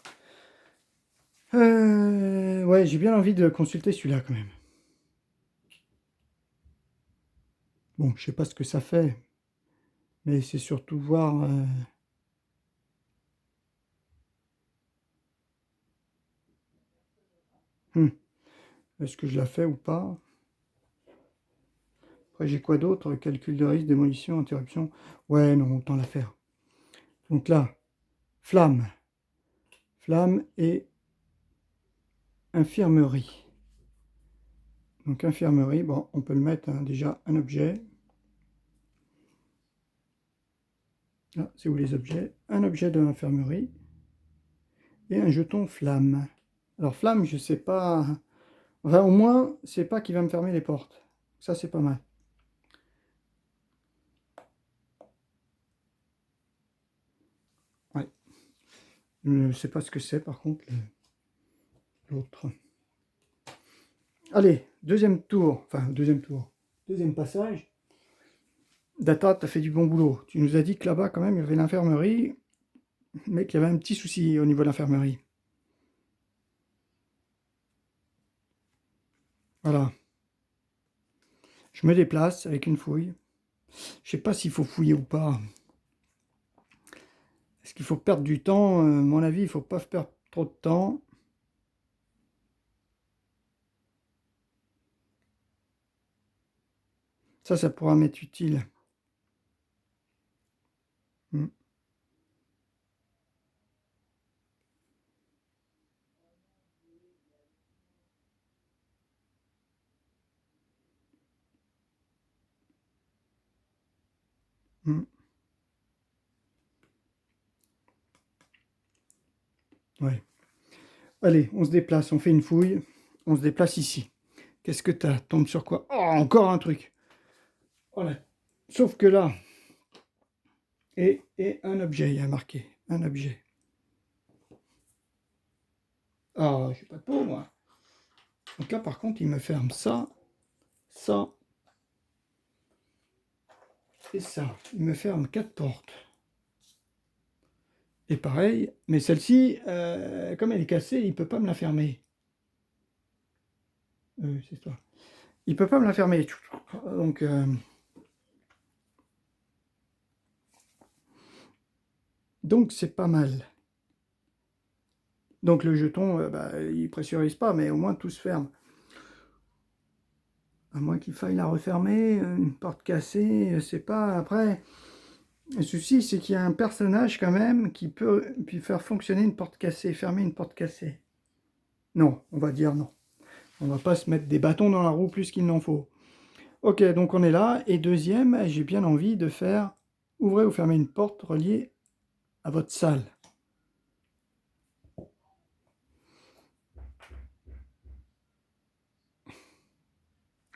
Ouais, j'ai bien envie de consulter celui-là quand même. Bon, je sais pas ce que ça fait. Mais c'est surtout voir... Est-ce que je la fais ou pas? Après, j'ai quoi d'autre? Calcul de risque, démolition, interruption. Ouais, non, autant la faire. Donc là, flamme. Flamme et infirmerie. Donc infirmerie, bon, on peut le mettre, hein, déjà un objet. Ah, c'est où les objets? Un objet de l'infirmerie et un jeton flamme. Alors flamme, je sais pas. Enfin, au moins, c'est pas qui va me fermer les portes. Ça, c'est pas mal. Ouais. Je ne sais pas ce que c'est, par contre, l'autre. Allez, deuxième tour. Enfin, deuxième tour. Deuxième passage. Data, tu as fait du bon boulot. Tu nous as dit que là-bas, quand même, il y avait l'infirmerie, mais qu'il y avait un petit souci au niveau de l'infirmerie. Voilà. Je me déplace avec une fouille. Je sais pas s'il faut fouiller ou pas. Est-ce qu'il faut perdre du temps? À mon avis, il faut pas perdre trop de temps. Ça pourra m'être utile. Hmm. Hmm. Ouais. Allez, on se déplace, on fait une fouille. On se déplace ici. Qu'est-ce que t'as? Tombe sur quoi? Oh, encore un truc. Voilà. Sauf que là, et un objet, il y a marqué. Un objet. Ah, j'ai pas de peau, moi. Donc là, par contre, il me ferme ça, ça et ça. Il me ferme 4 portes. Et pareil, mais celle-ci, comme elle est cassée, il peut pas me la fermer. C'est toi. Il peut pas me la fermer. Donc, c'est pas mal. Donc le jeton, bah, il pressurise pas, mais au moins tout se ferme. À moins qu'il faille la refermer, une porte cassée, c'est pas... Après, le souci, c'est qu'il y a un personnage quand même qui peut puis faire fonctionner une porte cassée, fermer une porte cassée. Non, on va dire non. On va pas se mettre des bâtons dans la roue plus qu'il n'en faut. Ok, donc on est là. Et deuxième, j'ai bien envie de faire ouvrez ou fermez une porte reliée à votre salle.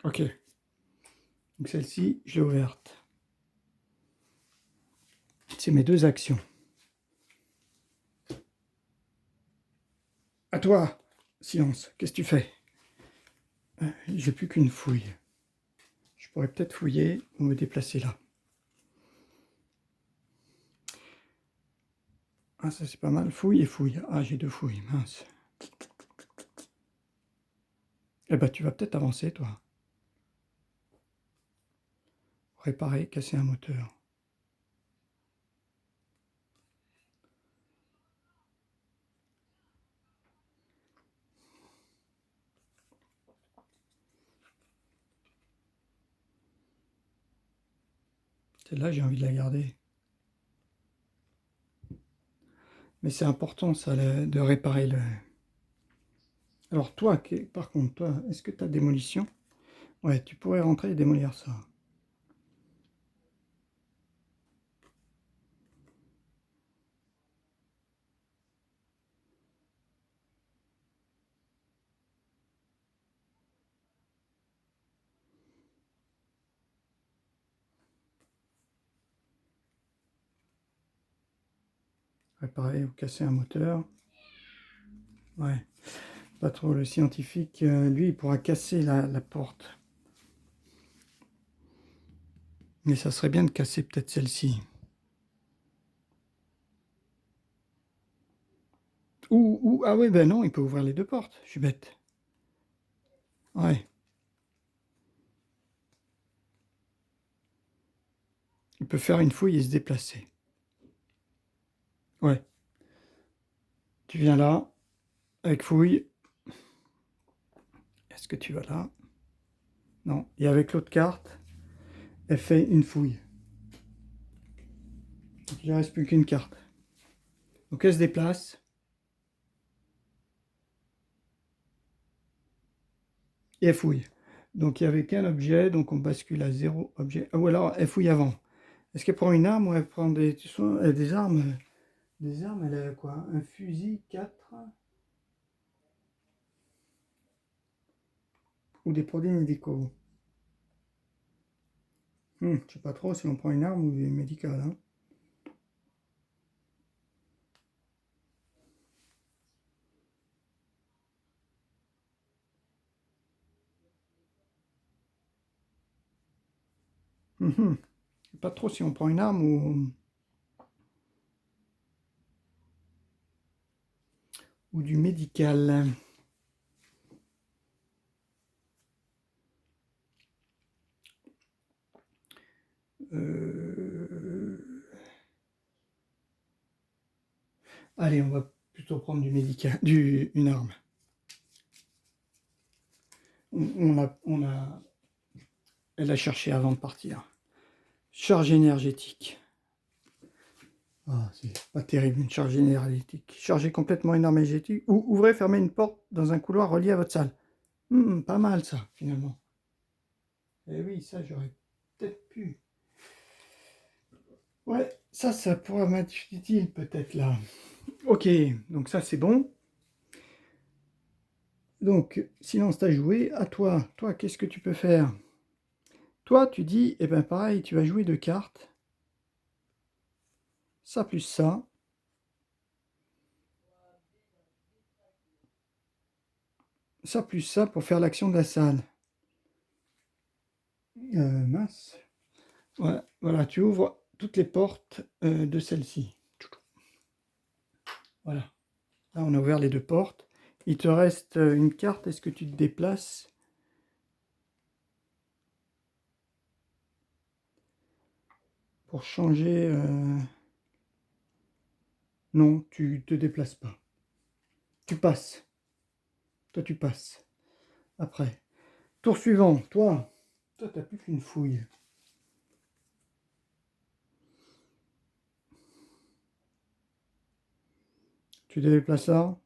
Ok, donc celle-ci, je l'ai ouverte. C'est mes deux actions. À toi, silence, qu'est-ce que tu fais? J'ai plus qu'une fouille. Je pourrais peut-être fouiller ou me déplacer là. Ah, ça c'est pas mal. Fouille et fouille. Ah, j'ai deux fouilles, mince. Eh ben, tu vas peut-être avancer, toi. Réparer, casser un moteur. Celle-là, j'ai envie de la garder. Mais c'est important, ça, de réparer le... Alors toi, par contre, toi, est-ce que tu as démolition? Ouais, tu pourrais rentrer et démolir ça. Réparer ou casser un moteur. Ouais, pas trop. Le scientifique, lui, il pourra casser la porte. Mais ça serait bien de casser peut-être celle-ci. Ah ouais, ben non, il peut ouvrir les deux portes. Je suis bête. Ouais, il peut faire une fouille et se déplacer. Ouais, tu viens là, avec fouille. Est-ce que tu vas là? Non. Et avec l'autre carte, elle fait une fouille. Donc, il ne reste plus qu'une carte. Donc elle se déplace et elle fouille. Donc il n'y avait qu'un objet, donc on bascule à 0 objet. Ah, ou alors elle fouille avant. Est-ce qu'elle prend une arme ou elle prend des armes? Des armes, elle a quoi? Un fusil, 4 ou des produits médicaux? Je sais pas trop si on prend une arme ou des médicales. Hein. Je sais pas trop si on prend une arme ou du médical. Euh, Allez, on va plutôt prendre du médical, une arme. Elle a cherché avant de partir. Charge énergétique. Ah, c'est pas terrible une charge énergétique. Chargez complètement une arme énergétique ou ouvrez, fermez une porte dans un couloir relié à votre salle. Pas mal ça, finalement. Eh oui, ça j'aurais peut-être pu. Ouais, ça pourrait m'être utile peut-être là. Ok, donc ça c'est bon. Donc, silence t'as joué. À toi. Toi, qu'est-ce que tu peux faire? Toi, tu dis, eh ben pareil, tu vas jouer 2 cartes. Ça plus ça. Ça plus ça pour faire l'action de la salle. Mince. Ouais, voilà, tu ouvres toutes les portes de celle-ci. Voilà. Là, on a ouvert les 2 portes. Il te reste une carte. Est-ce que tu te déplaces? Pour changer... Non, tu te déplaces pas. Tu passes. Toi, tu passes. Après. Tour suivant. Toi, t'as plus qu'une fouille. Tu te déplaces là.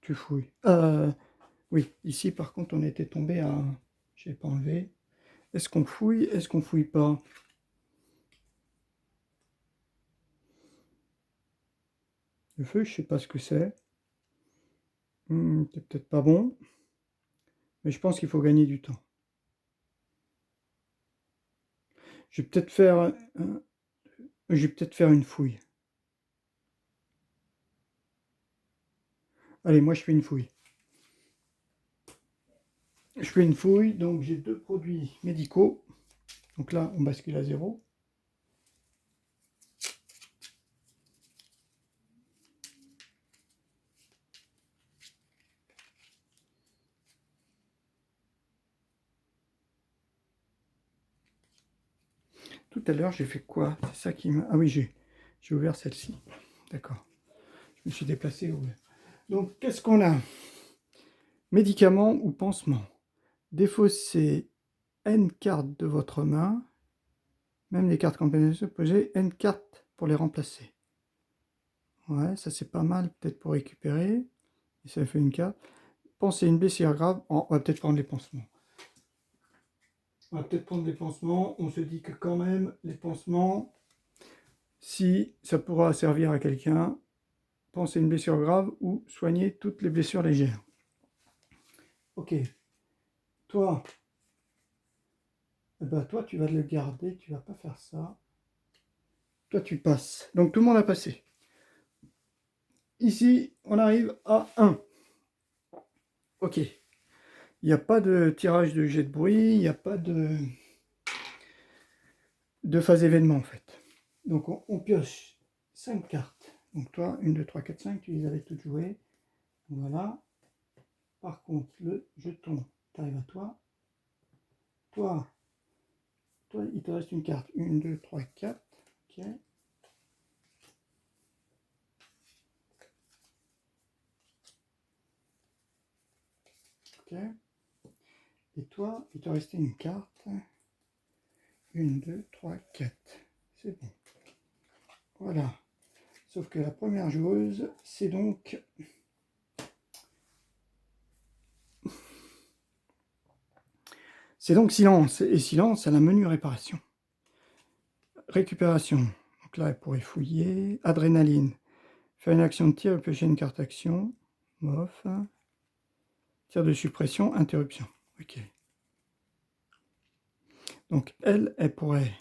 Tu fouilles. Oui, ici, par contre, on était tombé à... Je n'ai pas enlevé. Est-ce qu'on fouille? Est-ce qu'on fouille pas? Le feu, je sais pas ce que c'est. C'est peut-être pas bon. Mais je pense qu'il faut gagner du temps. Je vais peut-être faire... je vais peut-être faire une fouille. Allez, moi je fais une fouille. Je fais une fouille, donc j'ai 2 produits médicaux. Donc là, on bascule à 0. Tout à l'heure, j'ai fait quoi? C'est ça qui m'a... Ah oui, j'ai ouvert celle-ci. D'accord. Je me suis déplacé. Ouais. Donc, qu'est-ce qu'on a? Médicaments ou pansements. Défaussez N cartes de votre main. Même les cartes combinaisons posées, N cartes pour les remplacer. Ouais, ça c'est pas mal, peut-être pour récupérer. Et ça fait une carte. Pensez une blessure grave. Oh, on va peut-être prendre les pansements. On va peut-être prendre les pansements. On se dit que quand même, les pansements, si ça pourra servir à quelqu'un, pensez une blessure grave ou soigner toutes les blessures légères. Ok. Toi, eh ben, toi tu vas le garder, tu vas pas faire ça. Toi tu passes. Donc tout le monde a passé. Ici, on arrive à 1. Ok. Il n'y a pas de tirage de jet de bruit, il n'y a pas de phase événement en fait. Donc on pioche 5 cartes. Donc toi, 1, 2, 3, 4, 5, tu les avais toutes jouées. Voilà. Par contre, le jeton, tu arrives à toi. Toi, il te reste une carte. 1, 2, 3, 4. Ok. Ok. Et toi, il te restait une carte. 1, 2, 3, 4. C'est bon. Voilà. Sauf que la première joueuse, c'est donc... C'est donc Silence. Et Silence a la menu réparation. récupération. Donc là, elle pourrait fouiller. Adrénaline. Faire une action de tir et piocher une carte action. Bof. Tir de suppression, interruption. Ok. Donc elle pourrait.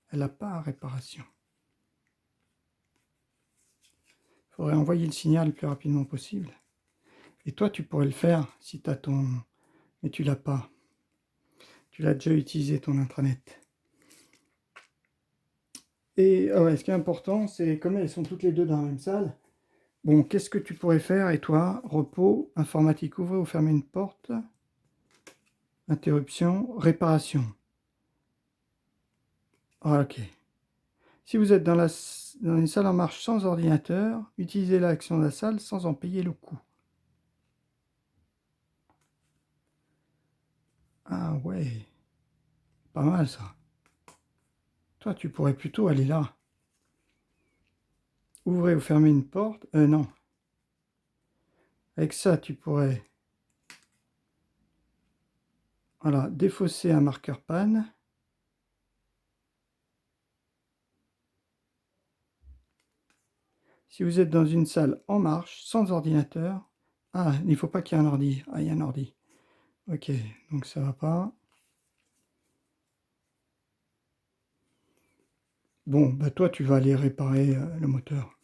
Elle n'a pas réparation. Il faudrait envoyer le signal le plus rapidement possible. Et toi, tu pourrais le faire si tu as ton... Mais tu l'as pas. Tu l'as déjà utilisé, ton intranet. Et ouais, ce qui est important, c'est comme elles sont toutes les deux dans la même salle. Bon, qu'est-ce que tu pourrais faire? Et toi, repos, informatique, ouvrir ou fermer une porte, interruption, réparation. Ah, ok. Si vous êtes dans une salle en marche sans ordinateur, utilisez l'action de la salle sans en payer le coût. Ah ouais, pas mal ça. Toi, tu pourrais plutôt aller là. Ouvrez ou fermer une porte. Non. Avec ça, tu pourrais... Voilà, défausser un marqueur panne. Si vous êtes dans une salle en marche, sans ordinateur... Ah, il ne faut pas qu'il y ait un ordi. Ah, il y a un ordi. Ok, donc ça va pas. Bon, bah toi, tu vas aller réparer le moteur.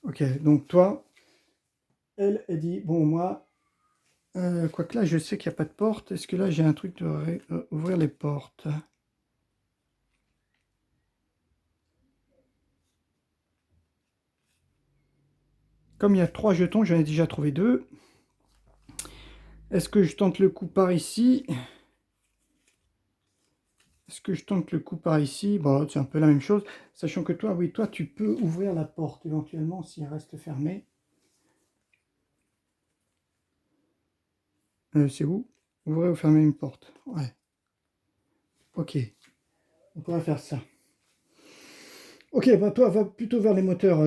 Ok, donc toi, elle dit, bon, moi, quoique là, je sais qu'il n'y a pas de porte. Est-ce que là, j'ai un truc de ouvrir les portes? Comme il y a 3 jetons, j'en ai déjà trouvé 2. Est-ce que je tente le coup par ici? Est-ce que je tente le coup par ici? Bon, c'est un peu la même chose. Sachant que toi, oui, toi, tu peux ouvrir la porte éventuellement si elle reste fermée. C'est où? Ouvrir ou fermer une porte. Ouais. Ok. On pourrait faire ça. Ok, bah toi, va plutôt vers les moteurs.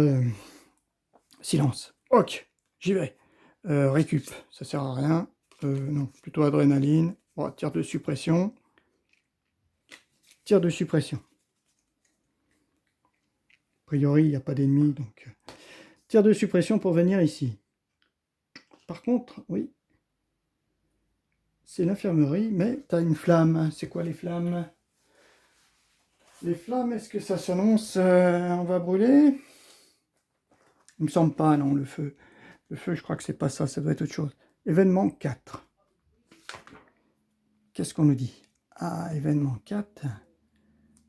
Silence. Ok, j'y vais. Récup, ça sert à rien. Non, plutôt adrénaline. Bon, tir de suppression. Tir de suppression. A priori, il n'y a pas d'ennemis, donc... Tir de suppression pour venir ici. Par contre, oui, c'est l'infirmerie, mais tu as une flamme. C'est quoi les flammes? Les flammes, est-ce que ça s'annonce on va brûler? Il me semble pas, non, le feu. Le feu, je crois que c'est pas ça, ça doit être autre chose. Événement 4. Qu'est-ce qu'on nous dit? Ah, événement 4.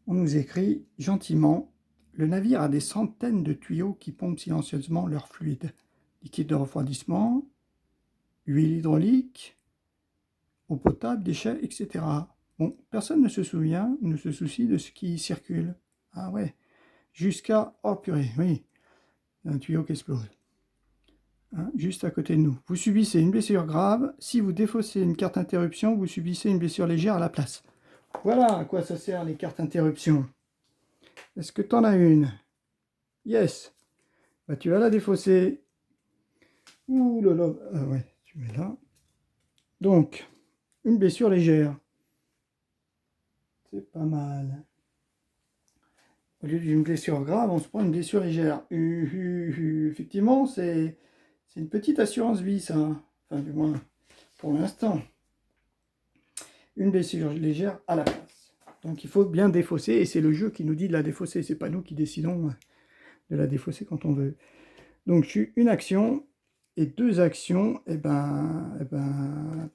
On nous écrit gentiment, le navire a des centaines de tuyaux qui pompent silencieusement leur fluide. Liquide de refroidissement, huile hydraulique, eau potable, déchets, etc. Bon, personne ne se souvient, ne se soucie de ce qui circule. Ah ouais, jusqu'à... Oh purée, oui, un tuyau qui explose. Hein, juste à côté de nous. Vous subissez une blessure grave. Si vous défaussez une carte interruption, vous subissez une blessure légère à la place. Voilà à quoi ça sert les cartes interruption. Est-ce que tu en as une? Yes. Bah, tu vas la défausser. Ouh là là. Ah ouais, tu mets là. Donc, une blessure légère. C'est pas mal. Au lieu d'une blessure grave, on se prend une blessure légère. Effectivement, c'est une petite assurance vie, ça. Enfin, du moins, pour l'instant. Une blessure légère à la place. Donc, il faut bien défausser. Et c'est le jeu qui nous dit de la défausser. C'est pas nous qui décidons de la défausser quand on veut. Donc, je suis une action et 2 actions.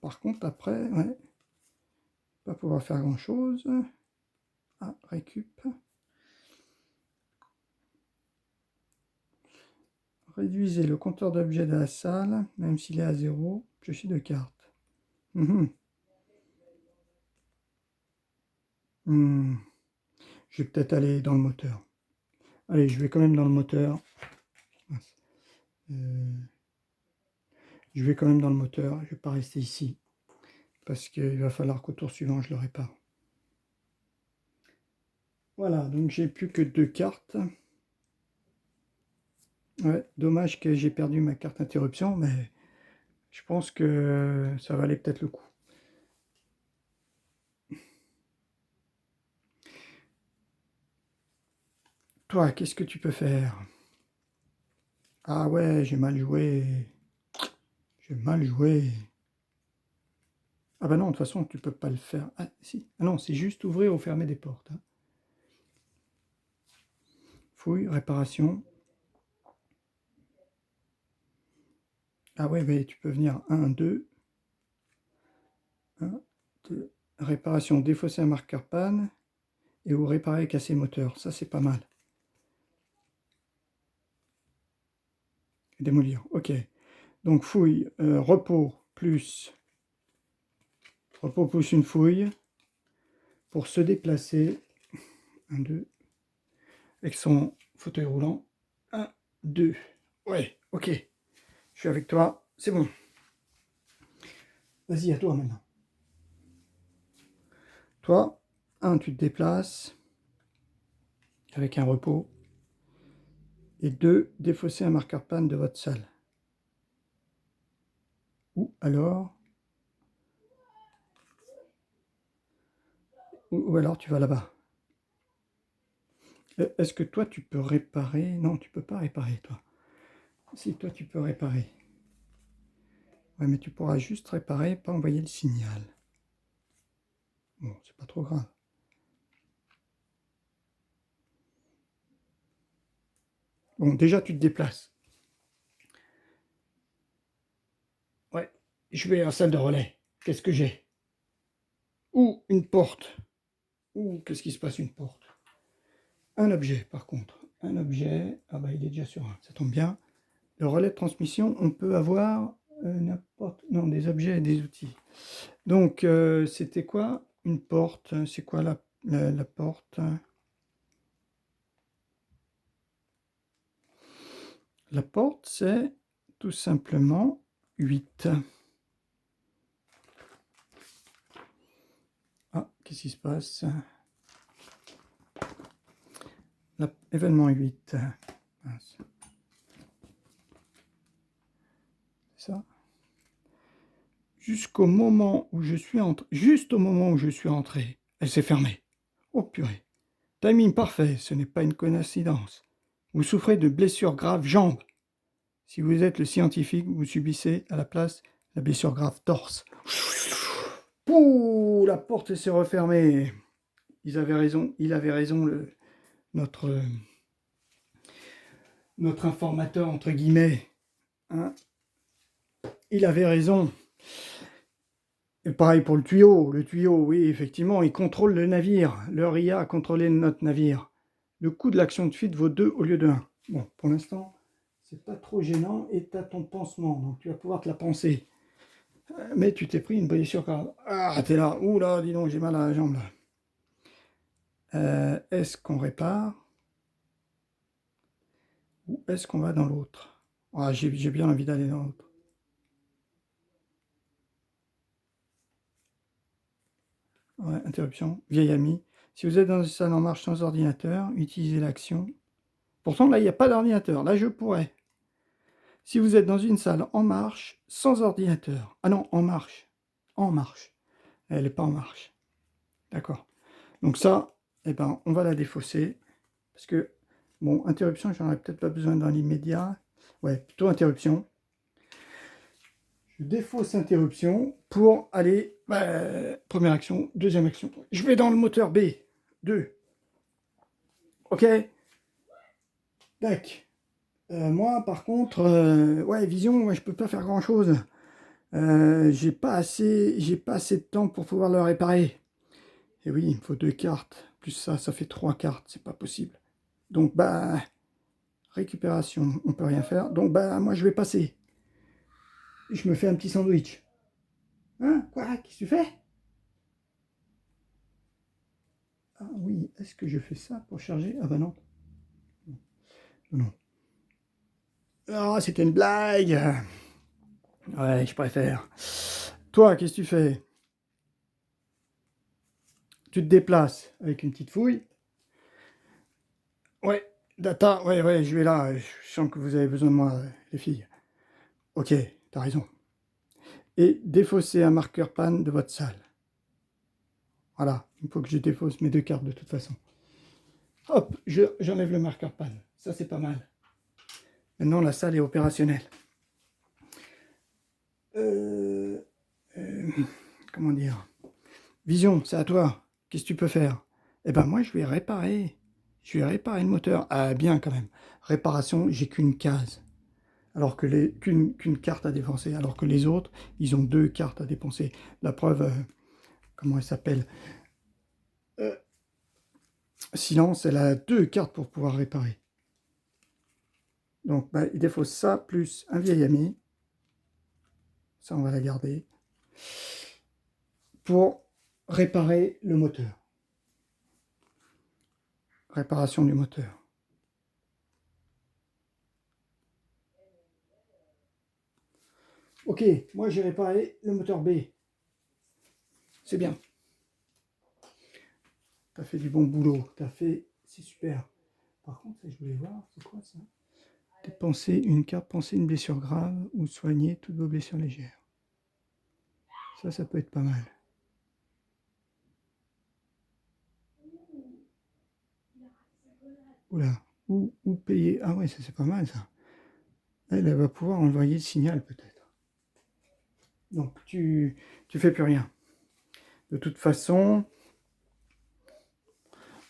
Par contre, après, ouais, pas pouvoir faire grand chose. Ah, récup. Réduisez le compteur d'objets de la salle, même s'il est à 0. Piocher 2 cartes. Je vais peut-être aller dans le moteur. Allez, je vais quand même dans le moteur. Je vais quand même dans le moteur. Je ne vais pas rester ici. Parce qu'il va falloir qu'au tour suivant, je le répare. Voilà, donc j'ai plus que 2 cartes. Ouais, dommage que j'ai perdu ma carte interruption, mais je pense que ça valait peut-être le coup. toi, qu'est-ce que tu peux faire? Ah ouais, j'ai mal joué. J'ai mal joué. Ah bah non, de toute façon, tu peux pas le faire. Ah si. Ah non, c'est juste ouvrir ou fermer des portes, hein. Fouille, réparation. Ah ouais, mais tu peux venir 1, 2. 1, 2. Réparation, défausser un marqueur panne. Et ou réparer et casser moteur. Ça, c'est pas mal. Démolir, ok. Donc fouille, repos plus une fouille pour se déplacer. 1, 2. Avec son fauteuil roulant. 1, 2. Ouais, ok. Je suis avec toi. C'est bon. Vas-y, à toi maintenant. Toi, 1, tu te déplaces avec un repos. Et 2, défausser un marqueur panne de votre salle. Ou alors tu vas là-bas. Est-ce que toi, tu peux réparer? Non, tu peux pas réparer, toi. Si, toi, tu peux réparer. Ouais, mais tu pourras juste réparer, pas envoyer le signal. Bon, c'est pas trop grave. Bon, déjà, tu te déplaces. Ouais, je vais en salle de relais. Qu'est-ce que j'ai? Ou une porte. Ou qu'est-ce qui se passe, une porte? Un objet, par contre. Un objet. Ah bah, il est déjà sur un. Ça tombe bien. Le relais de transmission, on peut avoir n'importe... Non, des objets et des outils. Donc, c'était quoi? Une porte. C'est quoi la porte? La porte, c'est tout simplement 8. Ah, qu'est-ce qui se passe? Événement 8. Mince. C'est ça. Jusqu'au moment où je suis entré. Juste au moment où je suis entré, elle s'est fermée. Oh purée. Timing parfait, ce n'est pas une coïncidence. Vous souffrez de blessures graves jambes. Si vous êtes le scientifique, vous subissez à la place la blessure grave torse. Pouh, la porte s'est refermée. Il avait raison, notre, notre informateur, entre guillemets. Hein, il avait raison. Et pareil pour le tuyau. Le tuyau, oui, effectivement, il contrôle le navire. Leur IA a contrôlé notre navire. Le coût de l'action de fuite vaut 2 au lieu de 1. Bon, pour l'instant, c'est pas trop gênant. Et tu as ton pansement, donc tu vas pouvoir te la panser. Mais tu t'es pris une blessure grave. Ah, t'es là. Ouh là, dis donc, j'ai mal à la jambe. Est-ce qu'on répare? Ou est-ce qu'on va dans l'autre? Ah, j'ai bien envie d'aller dans l'autre. Ouais, interruption. Vieil ami. Si vous êtes dans une salle en marche sans ordinateur, utilisez l'action. Pourtant, là, il n'y a pas d'ordinateur. Là, je pourrais. Si vous êtes dans une salle en marche sans ordinateur. Ah non, en marche. En marche. Elle n'est pas en marche. D'accord. Donc ça, eh ben, on va la défausser. Parce que, bon, interruption, j'en aurais peut-être pas besoin dans l'immédiat. Ouais, plutôt interruption. Je défausse interruption pour aller... première action, deuxième action. Je vais dans le moteur B. 2. Ok. Tac. Moi, par contre, ouais, vision, ouais, je peux pas faire grand-chose. J'ai pas assez de temps pour pouvoir le réparer. Et oui, il me faut 2 cartes. Plus ça fait 3 cartes. C'est pas possible. Donc, bah, récupération, on peut rien faire. Donc, bah, moi, je vais passer. Je me fais un petit sandwich. Hein? Quoi? Qu'est-ce que tu fais? Ah oui, est-ce que je fais ça pour charger? Ah bah non. Non. Ah, c'était une blague. Ouais, je préfère. Toi, qu'est-ce que tu fais? Tu te déplaces avec une petite fouille. Ouais, data, ouais, je vais là. Je sens que vous avez besoin de moi, les filles. Ok, t'as raison. Et défausser un marqueur panne de votre salle. Voilà, il faut que je défausse mes 2 cartes de toute façon. Hop, j'enlève le marqueur panne. Ça, c'est pas mal. Maintenant, la salle est opérationnelle. Comment dire? Vision, c'est à toi. Qu'est-ce que tu peux faire? Eh ben moi, je vais réparer. Je vais réparer le moteur. Ah, bien quand même. Réparation, j'ai qu'une case. Alors que qu'une carte à dépenser. Alors que les autres, ils ont 2 cartes à dépenser. La preuve, comment elle s'appelle? Silence, elle a 2 cartes pour pouvoir réparer. Donc, bah, il faut ça, plus un vieil ami. Ça, on va la garder. Pour réparer le moteur. Réparation du moteur. Ok, moi j'ai réparé le moteur B. C'est bien. T'as fait du bon boulot. C'est super. Par contre, je voulais voir, c'est quoi ça? Dépenser une carte, penser une blessure grave ou soigner toutes vos blessures légères. Ça peut être pas mal. Oula, ou payer. Ah ouais, ça c'est pas mal ça. Elle va pouvoir envoyer le signal peut-être. Donc tu fais plus rien. De toute façon,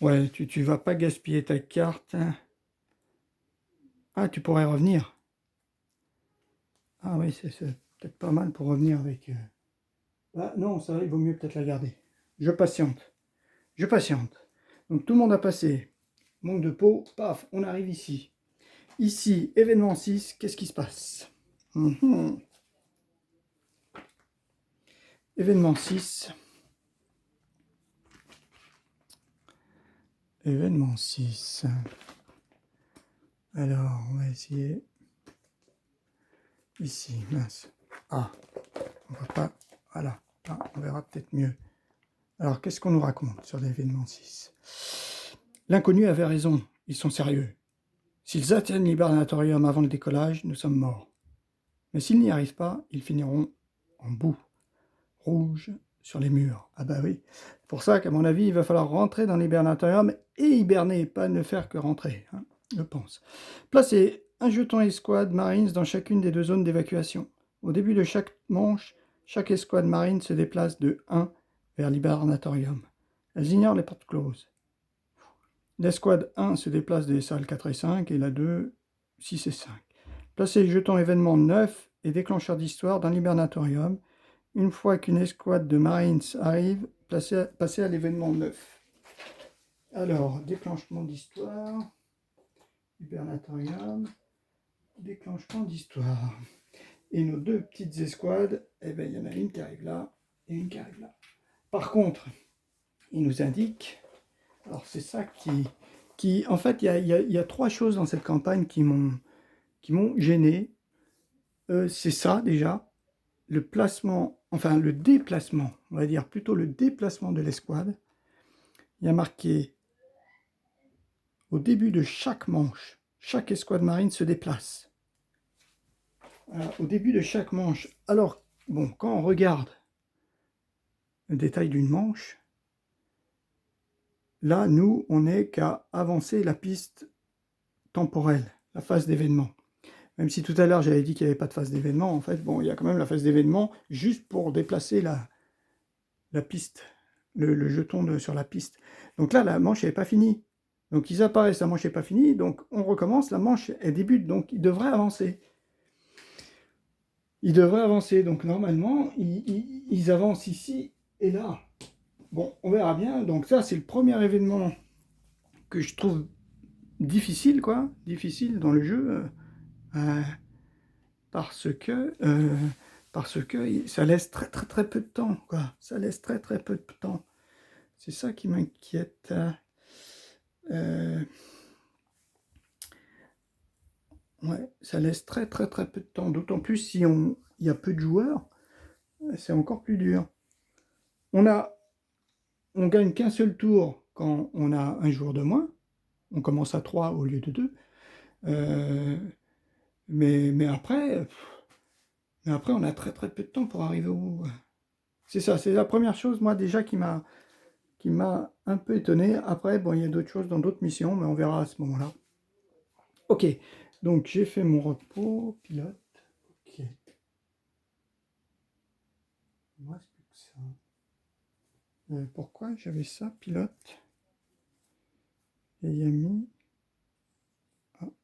ouais, tu vas pas gaspiller ta carte. Ah, tu pourrais revenir. Ah oui, c'est peut-être pas mal pour revenir avec... Ah non, ça il vaut mieux peut-être la garder. Je patiente. Je patiente. Donc tout le monde a passé. Manque de peau, paf, on arrive ici. Ici, événement 6, qu'est-ce qui se passe? Événement 6. Événement 6. Alors, on va essayer. Ici, mince. Ah, on va pas... Voilà, ah, on verra peut-être mieux. Alors, qu'est-ce qu'on nous raconte sur l'événement 6? L'inconnu avait raison, ils sont sérieux. S'ils atteignent l'hibernatorium avant le décollage, nous sommes morts. Mais s'ils n'y arrivent pas, ils finiront en boue, rouge sur les murs. Ah bah oui, c'est pour ça qu'à mon avis, il va falloir rentrer dans l'hibernatorium et hiberner, pas ne faire que rentrer, hein, je pense. Placez un jeton escouade Marines dans chacune des 2 zones d'évacuation. Au début de chaque manche, chaque escouade Marine se déplace de 1 vers l'hibernatorium. Elles ignorent les portes closes. L'escouade 1 se déplace des salles 4 et 5 et la 2, 6 et 5. Placez les jetons événements 9 et déclencheur d'histoire dans l'hibernatorium. Une fois qu'une escouade de Marines arrive, passez à l'événement 9. Alors, déclenchement d'histoire, hibernatorium, déclenchement d'histoire. Et nos 2 petites escouades, eh bien, il y en a une qui arrive là et une qui arrive là. Par contre, il nous indique, alors c'est ça en fait, il y a 3 choses dans cette campagne qui m'ont gêné. C'est ça déjà, le placement, enfin le déplacement, on va dire plutôt le déplacement de l'escouade. Il y a marqué au début de chaque manche, chaque escouade marine se déplace. Au début de chaque manche. Alors, bon, quand on regarde le détail d'une manche, là, nous, on n'est qu'à avancer la piste temporelle, la phase d'événement. Même si tout à l'heure, j'avais dit qu'il n'y avait pas de phase d'événement, en fait, bon, il y a quand même la phase d'événement juste pour déplacer la piste, le jeton sur la piste. Donc là, la manche n'est pas finie. Donc ils apparaissent, la manche n'est pas finie, donc on recommence, la manche, elle débute, donc il devrait avancer. Ils devraient avancer, donc normalement, ils avancent ici et là. Bon, on verra bien. Donc ça, c'est le premier événement que je trouve difficile, quoi. Difficile dans le jeu. Parce que ça laisse très très très peu de temps, quoi. Ça laisse très très peu de temps. C'est ça qui m'inquiète. Ouais, ça laisse très très très peu de temps. D'autant plus si il y a peu de joueurs, c'est encore plus dur. On gagne qu'un seul tour quand on a un joueur de moins. On commence à 3 au lieu de 2. Mais après, on a très très peu de temps pour arriver au bout. C'est ça, c'est la première chose, moi, déjà, qui m'a qui m'a un peu étonné. Après, bon, il y a d'autres choses dans d'autres missions, mais on verra à ce moment-là. Ok, donc j'ai fait mon repos, pilote. Ok. Il me reste plus que ça. Pourquoi j'avais ça, pilote? Et Yami.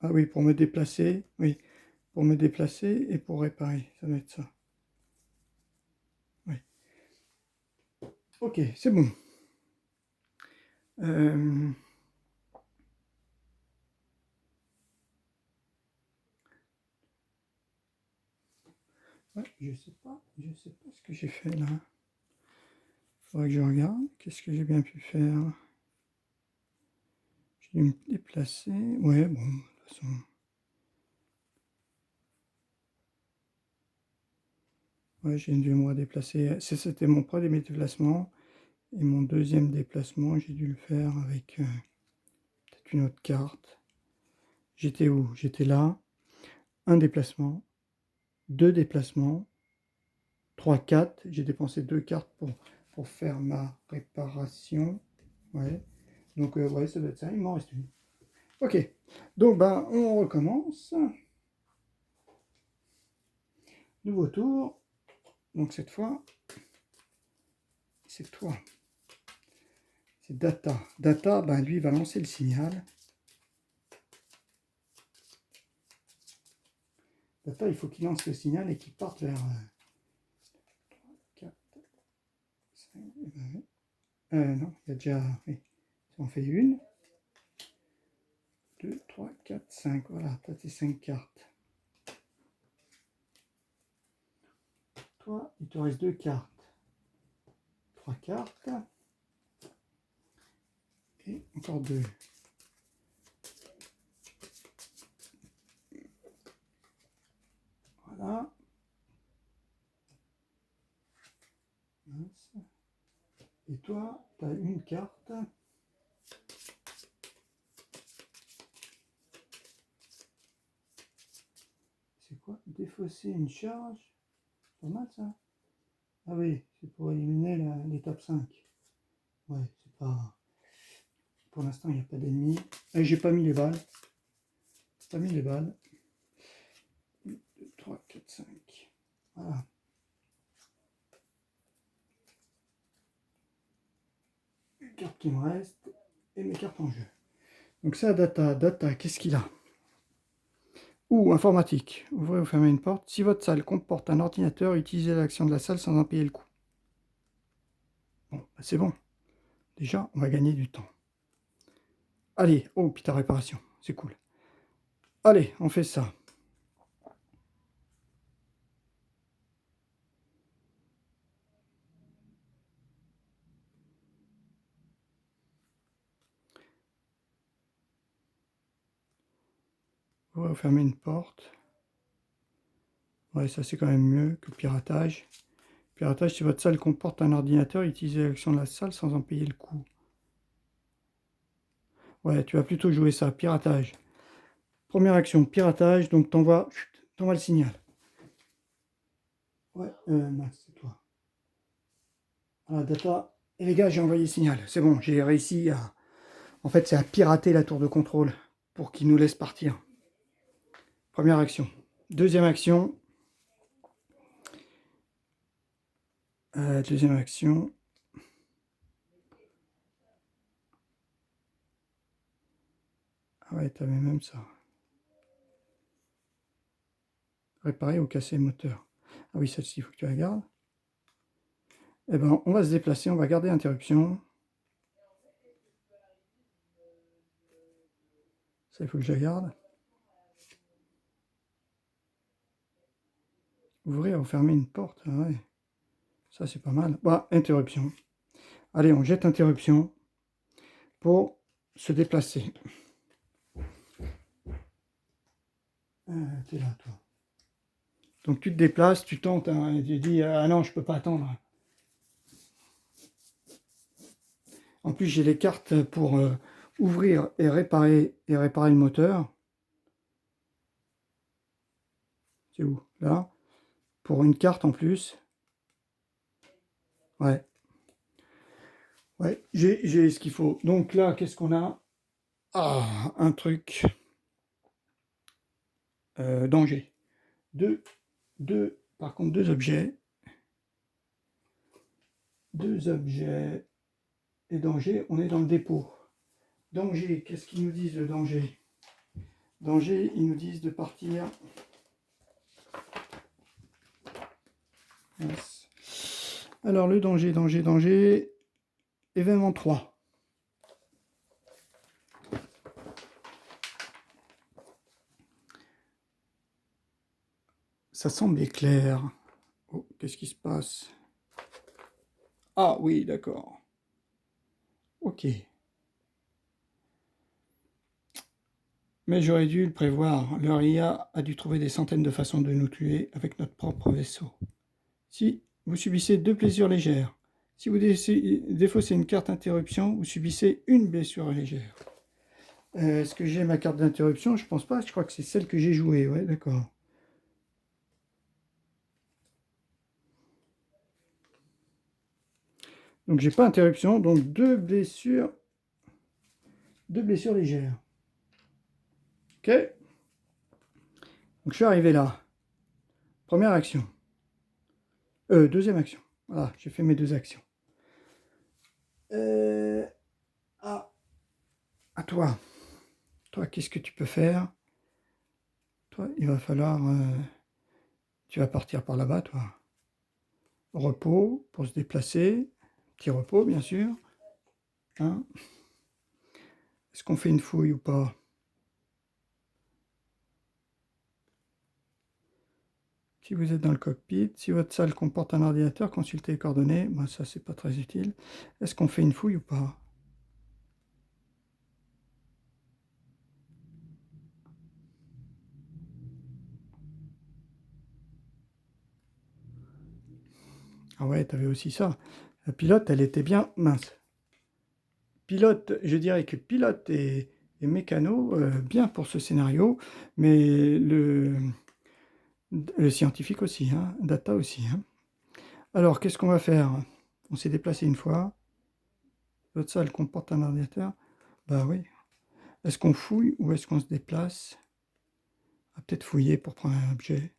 Ah oui, pour me déplacer. Oui, pour me déplacer et pour réparer. Ça doit être ça. Oui. Ok, c'est bon. Ouais, je sais pas ce que j'ai fait là. Faudrait que je regarde. Qu'est-ce que j'ai bien pu faire? J'ai dû me déplacer. Ouais, bon, de toute façon. Ouais, j'ai dû me redéplacer. C'était mon premier déplacement. Et mon deuxième déplacement, j'ai dû le faire avec peut-être une autre carte. J'étais où? J'étais là. Un déplacement. Deux déplacements. 3, 4. J'ai dépensé deux cartes pour faire ma réparation. Ouais. Donc, ouais, ça doit être ça. Il m'en reste une. Ok. Donc, ben, on recommence. Nouveau tour. Donc, cette fois, c'est toi. C'est Data. Data, ben, lui, va lancer le signal. Data, il faut qu'il lance le signal et qu'il parte vers 4, 5, non, il y a déjà, oui, ça en fait une, 2, 3, 4, 5, voilà, toi tes 5 cartes. Toi, il te reste 2 cartes, 3 cartes, et encore 2. Voilà. Et toi, tu as une carte. C'est quoi? Défausser une charge. Pas mal ça. Ah oui, c'est pour éliminer l'étape 5. Ouais, c'est pas... Pour l'instant, il n'y a pas d'ennemis. Et j'ai pas mis les balles. Pas mis les balles. 1, 2, 3, 4, 5. Voilà. Les cartes qui me restent et mes cartes en jeu. Donc ça, data, qu'est-ce qu'il a? Ou informatique. Ouvrez ou fermez une porte. Si votre salle comporte un ordinateur, utilisez l'action de la salle sans en payer le coût. Bon, bah c'est bon. Déjà, on va gagner du temps. Allez, oh, puis ta réparation, c'est cool. Allez, on fait ça. On va fermer une porte. Ouais, ça c'est quand même mieux que piratage. Piratage, si votre salle comporte un ordinateur, utilisez l'action de la salle sans en payer le coût. Ouais, tu vas plutôt jouer ça, piratage. Première action, piratage, donc t'envoies le signal. Ouais, c'est toi. Voilà, data. Et les gars, j'ai envoyé le signal. C'est bon, j'ai réussi à... En fait, c'est à pirater la tour de contrôle pour qu'il nous laisse partir. Première action. Deuxième action. Deuxième action. Ah ouais, t'avais même ça. Réparer ou casser le moteur. Ah oui, celle-ci, il faut que tu la gardes. Eh ben, on va se déplacer, on va garder interruption. Ça, il faut que je la garde. Ouvrir ou fermer une porte. Ah ouais. Ça, c'est pas mal. Bah, interruption. Allez, on jette interruption pour se déplacer. T'es là, toi. Donc, tu te déplaces, tu tentes, hein, et tu dis, ah non, je peux pas attendre. En plus, j'ai les cartes pour ouvrir et réparer le moteur. C'est où? Là. Pour une carte en plus. Ouais. Ouais, j'ai ce qu'il faut. Donc là, qu'est-ce qu'on a? Ah, un truc. Danger. Par contre, deux objets. Deux objets. Et danger, on est dans le dépôt. Danger, qu'est-ce qu'ils nous disent le danger? Danger, ils nous disent de partir. Mince. Alors le danger. Événement 3. Ça semble clair. Oh, qu'est-ce qui se passe? Ah oui, d'accord. Ok. Mais j'aurais dû le prévoir. Leur IA a dû trouver des centaines de façons de nous tuer avec notre propre vaisseau. Si vous subissez 2 blessures légères, si vous défaussez une carte interruption, vous subissez une blessure légère. Est-ce que j'ai ma carte d'interruption? Je pense pas, je crois que c'est celle que j'ai jouée, ouais, d'accord. Donc j'ai pas interruption, donc deux blessures légères. Ok. Donc je suis arrivé là. Première action. Deuxième action. Voilà, j'ai fait mes deux actions. Ah, à toi. Toi, qu'est-ce que tu peux faire? Toi, il va falloir... tu vas partir par là-bas, toi. Repos, pour se déplacer. Petit repos, bien sûr. Hein? Est-ce qu'on fait une fouille ou pas? Si vous êtes dans le cockpit, si votre salle comporte un ordinateur, consultez les coordonnées. Ben, ça, c'est pas très utile. Est-ce qu'on fait une fouille ou pas? Ah ouais, t'avais aussi ça. La pilote, elle était bien mince. Pilote, je dirais que pilote et mécano, bien pour ce scénario, mais le scientifique aussi, hein, data aussi. Hein. Alors, qu'est-ce qu'on va faire? On s'est déplacé une fois. Votre salle comporte un ordinateur. Bah oui. Est-ce qu'on fouille ou est-ce qu'on se déplace? On va peut-être fouiller pour prendre un objet.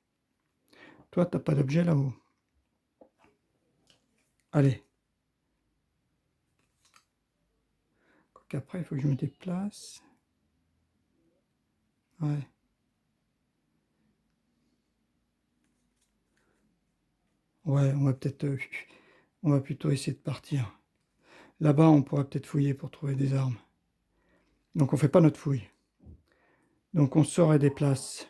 Toi, t'as pas d'objet là-haut. Allez. Après, il faut que je me déplace. Ouais. Ouais, on va plutôt essayer de partir. Là-bas, on pourra peut-être fouiller pour trouver des armes. Donc, on fait pas notre fouille. Donc, on sort et déplace.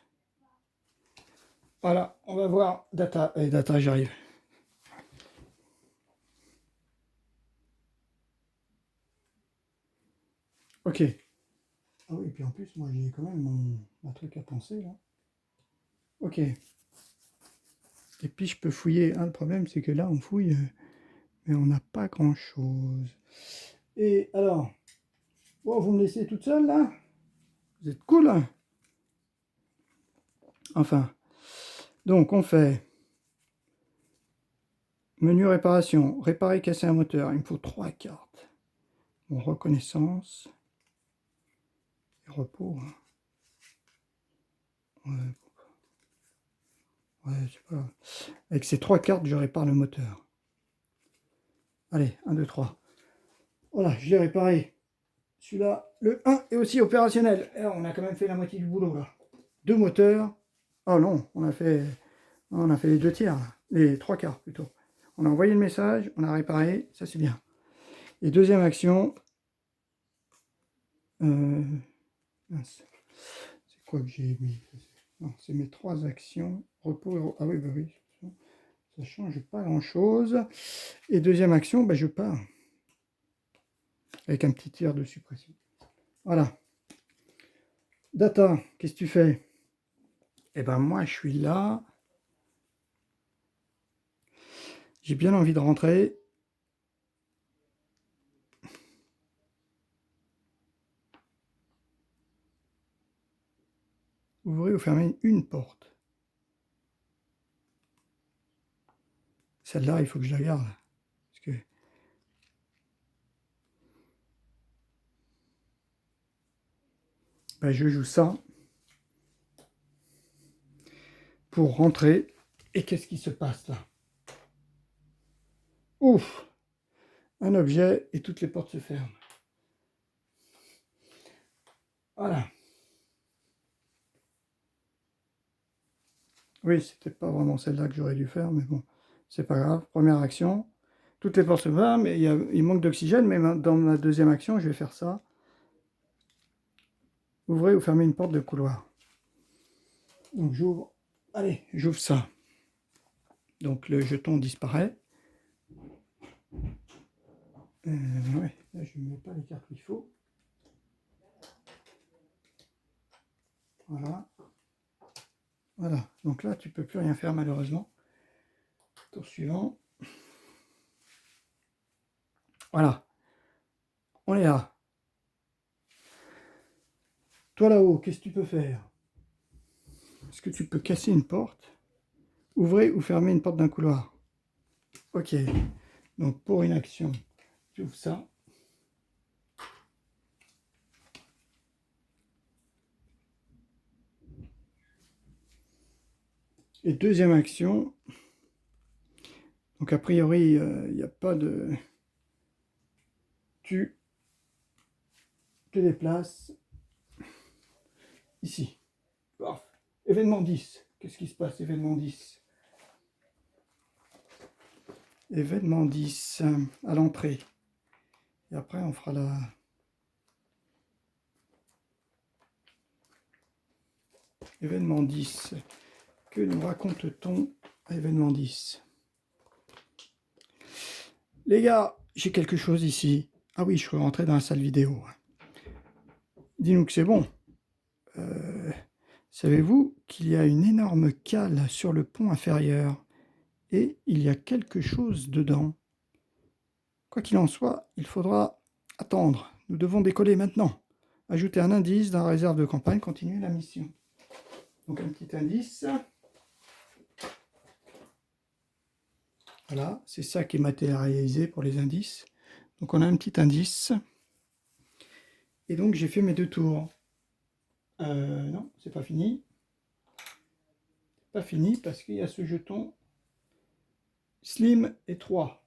Voilà, on va voir Data. Et Data, j'arrive. Ok. Ah oui, et puis en plus, moi, j'ai quand même un truc à penser, là. Ok. Et puis, je peux fouiller. Hein, le problème, c'est que là, on fouille, mais on n'a pas grand-chose. Et alors, bon, vous me laissez toute seule, là? Vous êtes cool, hein? Enfin, donc, on fait menu réparation, réparer, casser un moteur. Il me faut 3 cartes. Bon, reconnaissance et repos. Hein. Ouais, je sais pas. Avec ces 3 cartes, je répare le moteur. Allez, 1, 2, 3. Voilà, je l'ai réparé. Celui-là, le 1 est aussi opérationnel. Et on a quand même fait la moitié du boulot là. 2 moteurs. Oh non, on a fait les 2 tiers, là. Les 3 quarts plutôt. On a envoyé le message, on a réparé, ça c'est bien. Et deuxième action. Mince. C'est quoi que j'ai mis? Non, c'est mes 3 actions. Repos. Ah oui, bah oui. Ça change pas grand-chose. Et deuxième action, bah, je pars. Avec un petit tir de suppression. Voilà. Data, qu'est-ce que tu fais? Eh ben moi, je suis là. J'ai bien envie de rentrer. Ouvrez ou fermez une porte. Celle-là, il faut que je la garde. Parce que ben, je joue ça pour rentrer. Et qu'est-ce qui se passe là? Ouf! Un objet et toutes les portes se ferment. Voilà. Oui, c'était pas vraiment celle-là que j'aurais dû faire, mais bon, c'est pas grave. Première action. Toutes les portes se ferment, mais il manque d'oxygène, mais dans ma deuxième action, je vais faire ça. Ouvrez ou fermez une porte de couloir. Donc j'ouvre. Allez, j'ouvre ça. Donc le jeton disparaît. Ouais, là je ne mets pas les cartes qu'il faut. Voilà. Voilà. Donc là, tu peux plus rien faire malheureusement. Tour suivant. Voilà. On est là. Toi là-haut, qu'est-ce que tu peux faire? Est-ce que tu peux casser une porte? Ouvrez ou fermer une porte d'un couloir. Ok. Donc pour une action, tu ouvres ça. Et deuxième action, donc a priori, il n'y a pas de... Tu te déplaces ici. Oh. Événement 10. Qu'est-ce qui se passe, événement 10? Événement 10, à l'entrée. Et après, on fera la... Événement 10. Que nous raconte-t-on à événement 10? Les gars, j'ai quelque chose ici. Ah oui, je suis rentré dans la salle vidéo. Dis-nous que c'est bon. Savez-vous qu'il y a une énorme cale sur le pont inférieur et il y a quelque chose dedans? Quoi qu'il en soit, il faudra attendre. Nous devons décoller maintenant. Ajouter un indice dans la réserve de campagne, continuer la mission. Donc un petit indice. Voilà, c'est ça qui est matérialisé pour les indices. Donc on a un petit indice. Et donc j'ai fait mes 2 tours. Non, c'est pas fini. Pas fini parce qu'il y a ce jeton Slim et 3.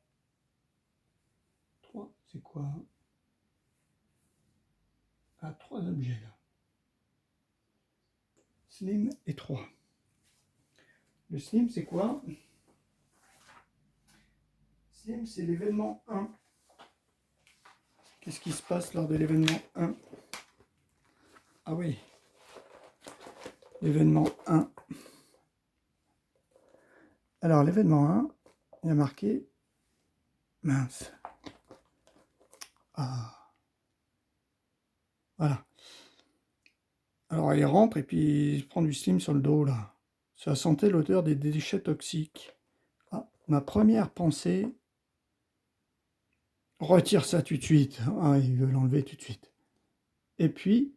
3, c'est quoi? Ah, 3 objets là. Slim et 3. Le Slim, c'est quoi? Slim, c'est l'événement 1. Qu'est-ce qui se passe lors de l'événement 1? Ah oui. L'événement 1. Alors, l'événement 1, il y a marqué... Mince. Ah. Voilà. Alors, il rentre et puis il prend du Slim sur le dos, là. Ça sentait l'odeur des déchets toxiques. Ah, ma première pensée... Retire ça tout de suite. Ah, il veut l'enlever tout de suite. Et puis,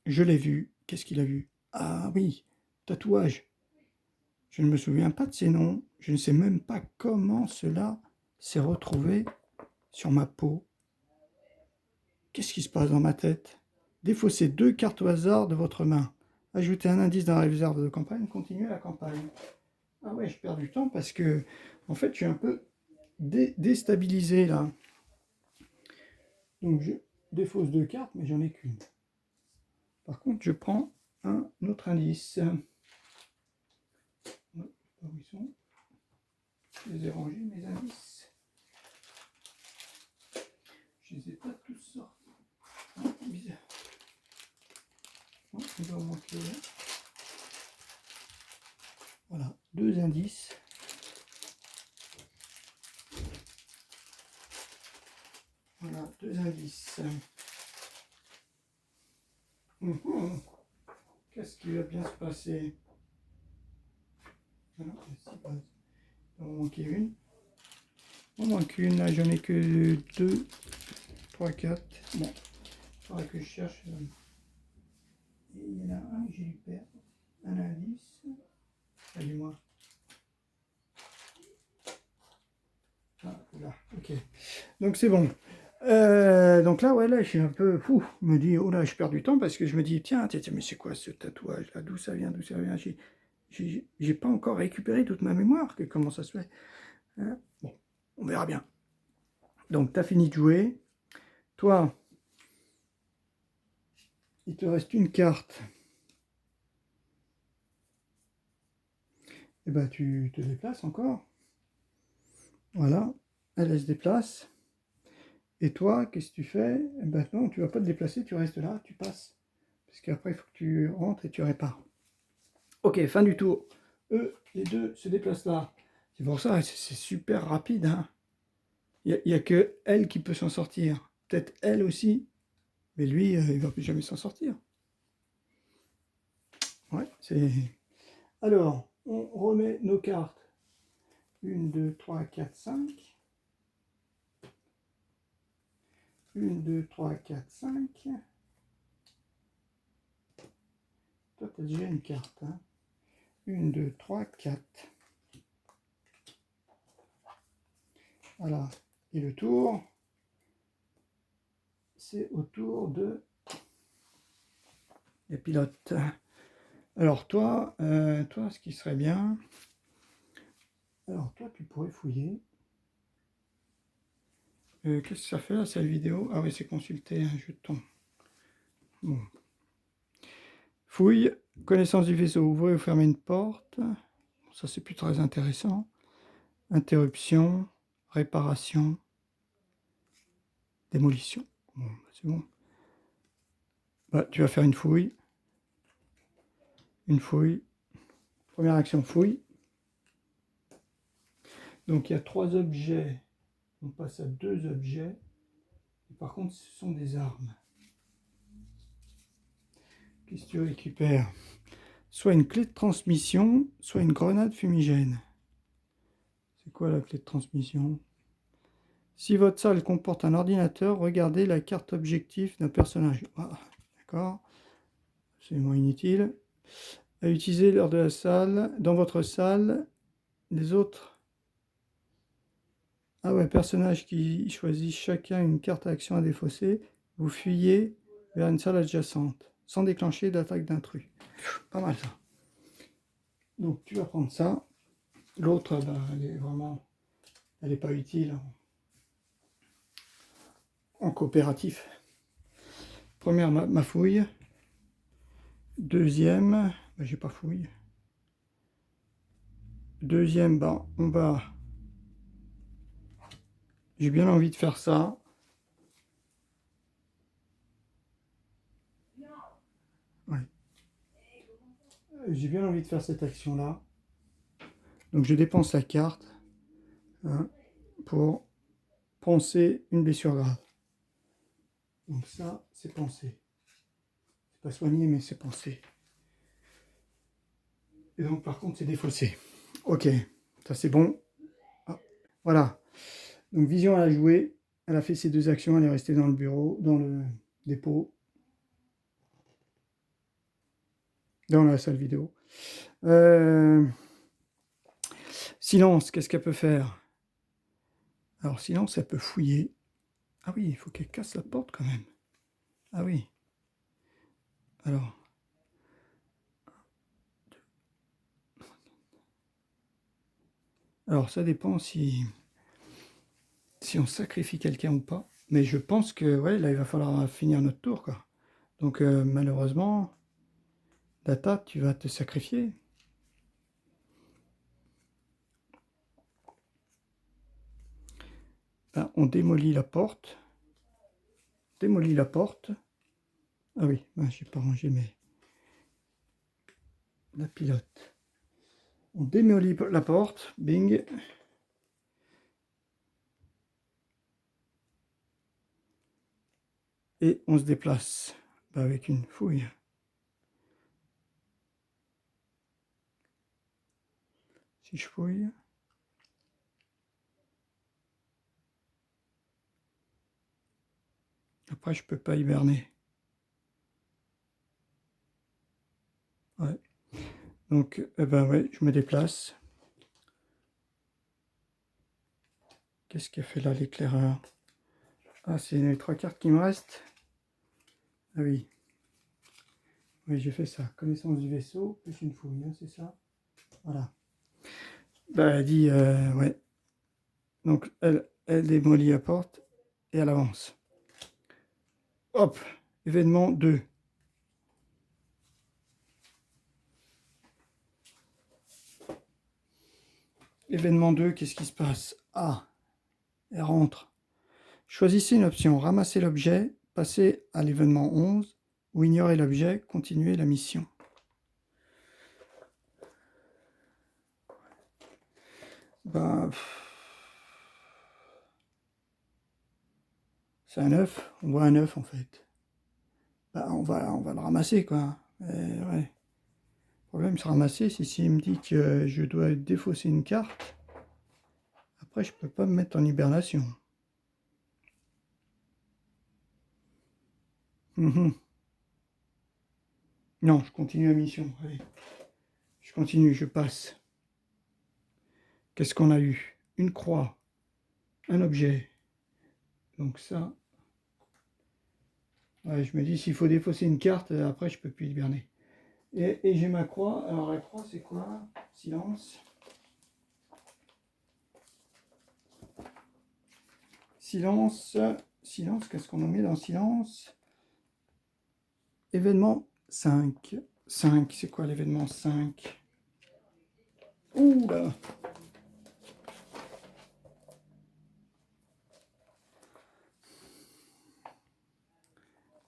je l'ai vu. Qu'est-ce qu'il a vu? Ah oui, tatouage. Je ne me souviens pas de ces noms. Je ne sais même pas comment cela s'est retrouvé sur ma peau. Qu'est-ce qui se passe dans ma tête? Défaussez 2 cartes au hasard de votre main. Ajoutez un indice dans la réserve de campagne. Continuez la campagne. Ah ouais, je perds du temps parce que, en fait, je suis un peu déstabilisé là. Donc, je défausse 2 cartes, mais j'en ai qu'une. Par contre, je prends un autre indice. Où ils sont? Je les ai rangés, mes indices. Je les ai pas tous sortis. Ah, bizarre. Oh, il doit manquer là. Voilà, 2 indices. Voilà, 2 indices. Qu'est-ce qui va bien se passer? Ah non, il y a 6 bases. Il va manquer une. Il en manque une, là j'en ai que 2, 3, 4. Bon, il faudrait que je cherche. Et il y en a un que j'ai dû perdre. Un indice. Ah, dis-moi. Ah, là, ok. Donc c'est bon. Donc là, ouais, là, je suis un peu fou. Je me dis, oh là, je perds du temps parce que je me dis, tiens, tiens, tiens, mais c'est quoi ce tatouage là? D'où ça vient? D'où ça vient? J'ai pas encore récupéré toute ma mémoire. Comment ça se fait? Hein. Bon, on verra bien. Donc, tu as fini de jouer. Toi, il te reste une carte. Et ben, tu te déplaces encore. Voilà, elle se déplace. Et toi, qu'est-ce que tu fais? Eh ben non, tu vas pas te déplacer, tu restes là, tu passes. Parce qu'après, il faut que tu rentres et tu répares. Ok, fin du tour. Eux, les deux, se déplacent là. C'est pour ça, c'est super rapide. Hein. Il n'y a, que elle qui peut s'en sortir. Peut-être elle aussi, mais lui, il va plus jamais s'en sortir. Ouais, c'est... Alors, on remet nos cartes. 1, 2, 3, 4, 5. 1, 2, 3, 4, 5. Toi, tu as déjà une carte. Hein. 1, 2, 3, 4. Voilà. Et le tour, c'est au tour de les pilotes. Alors toi, toi, ce qui serait bien... Alors toi, tu pourrais fouiller. Qu'est-ce que ça fait là, cette vidéo? Ah oui, c'est consulter un jeton. Bon. Fouille, connaissance du vaisseau, ouvrir ou fermer une porte. Ça, c'est plus très intéressant. Interruption, réparation, démolition. Bon, bah, c'est bon. Bah, tu vas faire une fouille. Une fouille. Première action, fouille. Donc, il y a 3 objets. On passe à 2 objets. Et par contre, ce sont des armes. Qu'est-ce que tu récupères? Soit une clé de transmission, soit une grenade fumigène. C'est quoi la clé de transmission? Si votre salle comporte un ordinateur, regardez la carte objectif d'un personnage. Ah, d'accord. Absolument inutile. À utiliser lors de la salle. Dans votre salle, les autres... Ah ouais, personnages qui choisissent chacun une carte à action à défausser. Vous fuyez vers une salle adjacente, sans déclencher d'attaque d'intrus. Pas mal ça. Donc tu vas prendre ça. L'autre, ben, elle est vraiment... Elle n'est pas utile en coopératif. Première, ma fouille. Deuxième, ben, j'ai pas fouille. Deuxième, ben, on va... J'ai bien envie de faire ça. Ouais. J'ai bien envie de faire cette action-là. Donc je dépense la carte hein, pour penser une blessure grave. Donc ça, c'est pensé. C'est pas soigné, mais c'est pensé. Et donc par contre, c'est défaussé. Ok, ça c'est bon. Ah, voilà. Donc Vision, elle a joué. Elle a fait ses 2 actions. Elle est restée dans le bureau, dans le dépôt. Dans la salle vidéo. Silence, qu'est-ce qu'elle peut faire? Alors silence, elle peut fouiller. Ah oui, il faut qu'elle casse la porte quand même. Ah oui. Alors. Alors ça dépend si on sacrifie quelqu'un ou pas. Mais je pense que ouais, là il va falloir finir notre tour quoi. Donc malheureusement, Data, tu vas te sacrifier. Ben, on démolit la porte. Démolit la porte. Ah oui, ben, j'ai pas rangé mes... La pilote. On démolit la porte. Bing. Et on se déplace ben, avec une fouille. Si je fouille... Après, je peux pas hiberner. Ouais. Donc, eh ben ouais, je me déplace. Qu'est-ce qu'a fait là l'éclaireur? Ah, c'est les 3 cartes qui me restent. Ah oui. Oui, j'ai fait ça. Connaissance du vaisseau, plus une fouille, hein, c'est ça. Voilà. Bah, elle dit, ouais. Donc, elle démolit la porte et elle avance. Hop, événement 2. Événement 2, qu'est-ce qui se passe? Ah, elle rentre. Choisissez une option, ramasser l'objet, passer à l'événement 11, ou ignorer l'objet, continuer la mission. Bah, c'est un œuf, on voit un œuf en fait. Bah, on va le ramasser quoi. Ouais. Le problème c'est ramasser, c'est s'il me dit que je dois défausser une carte, après je peux pas me mettre en hibernation. Mhm. Non, je continue la mission. Allez. Je continue, je passe. Qu'est-ce qu'on a eu? Une croix, un objet. Donc ça, ouais, je me dis s'il faut défausser une carte, après je peux plus hiberner. Et j'ai ma croix. Alors la croix c'est quoi? Silence. Silence. Silence, qu'est-ce qu'on en met dans silence? Événement 5. 5, c'est quoi l'événement 5? Ouh là!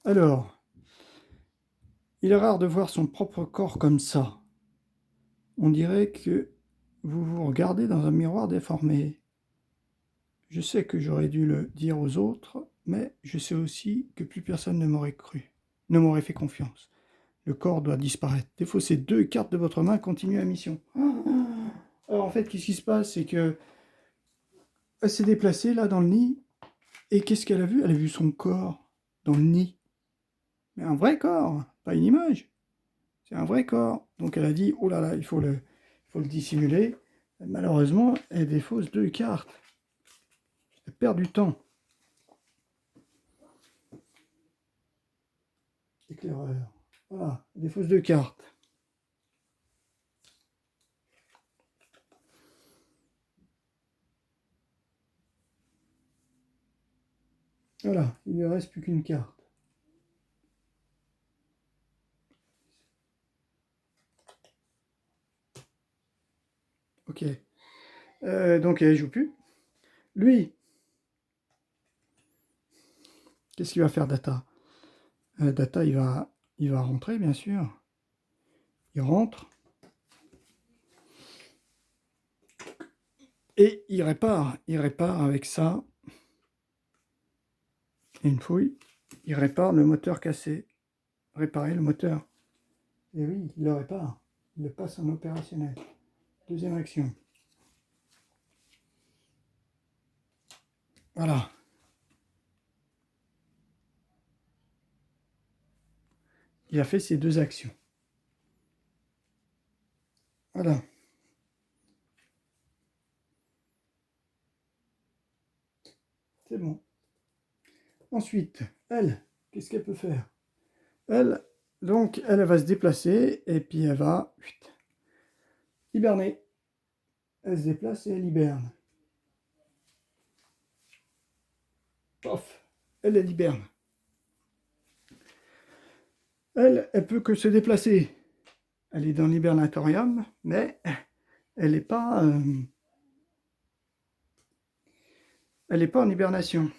Alors, il est rare de voir son propre corps comme ça. On dirait que vous vous regardez dans un miroir déformé. Je sais que j'aurais dû le dire aux autres, mais je sais aussi que plus personne ne m'aurait cru, ne m'aurait fait confiance. Le corps doit disparaître. Défaussez 2 cartes de votre main, continuez la mission. Alors en fait, qu'est-ce qui se passe? C'est que elle s'est déplacée là dans le nid, et qu'est-ce qu'elle a vu? Elle a vu son corps dans le nid. Mais un vrai corps, pas une image. C'est un vrai corps. Donc elle a dit, oh là là, il faut le dissimuler. Malheureusement, elle défausse 2 cartes. Elle perd du temps. Éclaireur. Voilà, elle défausse 2 cartes. Voilà, il ne reste plus qu'une carte. Ok. Donc elle ne joue plus. Lui, qu'est-ce qu'il va faire Data? Data, il va rentrer, bien sûr. Il rentre. Et il répare. Il répare avec ça. Et une fouille. Il répare le moteur cassé. Réparer le moteur. Et oui, il le répare. Il le passe en opérationnel. Deuxième action. Voilà. Il a fait ces 2 actions. Voilà. C'est bon. Ensuite, elle, qu'est-ce qu'elle peut faire? Elle, donc, elle va se déplacer et puis elle va hiberner. Elle se déplace et elle hiberne. Pof, elle hiberne. Elle peut que se déplacer. Elle est dans l'hibernatorium, mais elle n'est pas, en hibernation.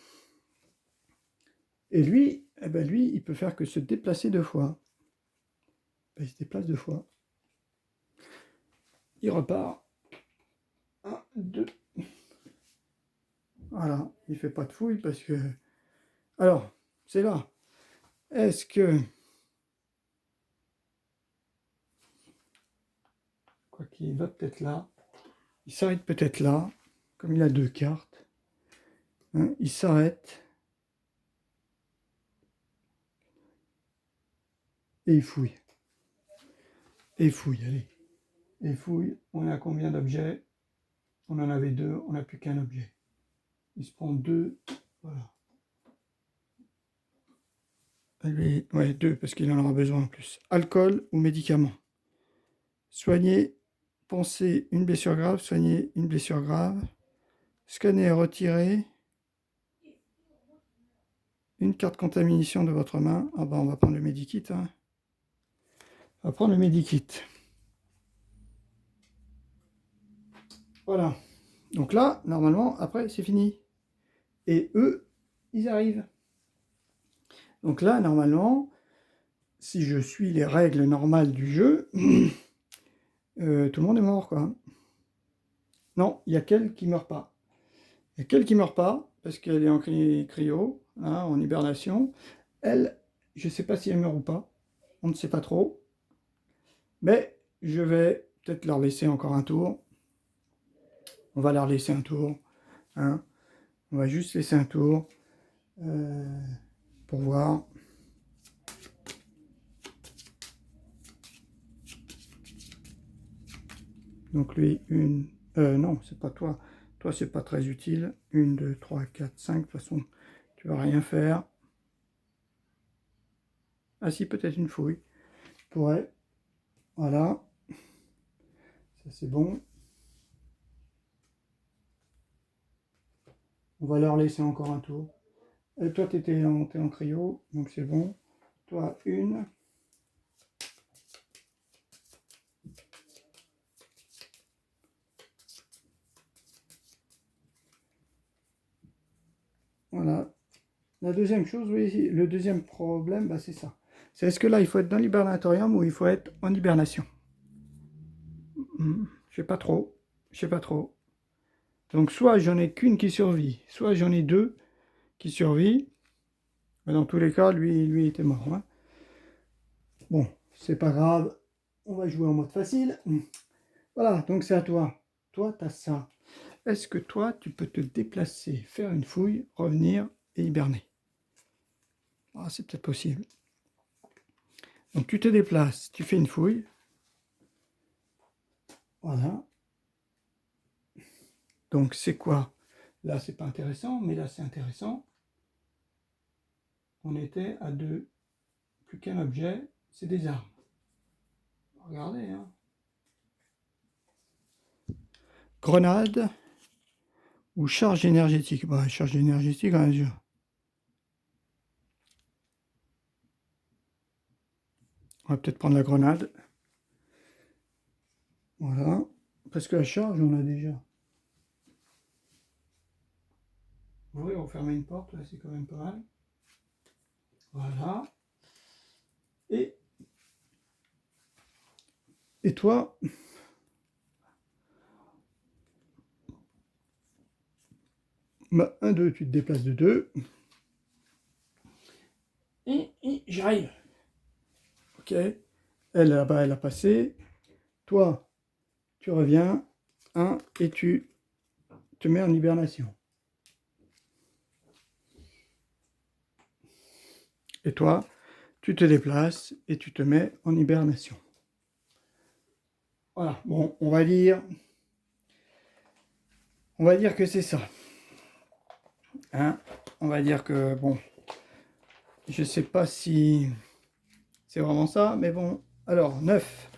Et lui, eh ben lui, il peut faire que se déplacer 2 fois. Ben, il se déplace 2 fois. Il repart. 1, 2. Voilà, il fait pas de fouille parce que... Alors, c'est là. Est-ce que... Quoi qu'il va peut-être là. Il s'arrête peut-être là. Comme il a 2 cartes. Hein, il s'arrête. Et il fouille. Et il fouille, allez. Et il fouille. On a combien d'objets? On en avait 2, on n'a plus qu'un objet. Il se prend 2. Voilà. Lui, ouais, 2, parce qu'il en aura besoin en plus. Alcool ou médicaments. Soigner, penser une blessure grave, soigner une blessure grave. Scanner et retirer une carte contamination de votre main. Ah bah on va prendre le medikit. Hein. On va prendre le medikit. Voilà. Donc là, normalement, après, c'est fini. Et eux, ils arrivent. Donc là, normalement, si je suis les règles normales du jeu, tout le monde est mort, quoi. Non, il y a qu'elle qui meurt pas. Il y a qu'elle qui meurt pas, parce qu'elle est en cryo, hein, en hibernation. Elle, je ne sais pas si elle meurt ou pas. On ne sait pas trop. Mais je vais peut-être leur laisser encore un tour. On va leur laisser un tour. Hein. On va juste laisser un tour pour voir. Donc lui, une... non, c'est pas toi. Toi, c'est pas très utile. 1, 2, 3, 4, 5. De toute façon, tu vas rien faire. Ah si, peut-être une fouille. Pourrait. Voilà. Ça, c'est bon. On va leur laisser encore un tour. Et toi, tu étais en cryo, donc c'est bon. Toi, une. Voilà. La deuxième chose, oui, le deuxième problème, bah, c'est ça. C'est est-ce que là, il faut être dans l'hibernatorium ou il faut être en hibernation? Je sais pas trop. Je sais pas trop. Donc, soit j'en ai qu'une qui survit, soit j'en ai deux qui survivent. Mais dans tous les cas, lui était mort. Hein. Bon, c'est pas grave. On va jouer en mode facile. Voilà, donc c'est à toi. Toi, tu as ça. Est-ce que toi, tu peux te déplacer, faire une fouille, revenir et hiberner? Ah, c'est peut-être possible. Donc tu te déplaces, tu fais une fouille. Voilà. Donc c'est quoi? Là, c'est pas intéressant, mais là, c'est intéressant. On était à deux. Plus qu'un objet, c'est des armes. Regardez, hein. Grenade ou charge énergétique? Bah, charge énergétique, hein, on va peut-être prendre la grenade. Voilà. Parce que la charge, on l'a déjà. Oui, on ferme une porte, là, c'est quand même pas mal. Voilà. Et toi, bah, 1, 2, tu te déplaces de 2. Et j'arrive. Ok. Elle, là-bas, elle a passé. Toi, tu reviens. 1, et tu te mets en hibernation. Et toi, tu te déplaces et tu te mets en hibernation. Voilà, bon, on va dire que c'est ça. Hein, on va dire que, bon, je sais pas si c'est vraiment ça, mais bon. Alors, 9.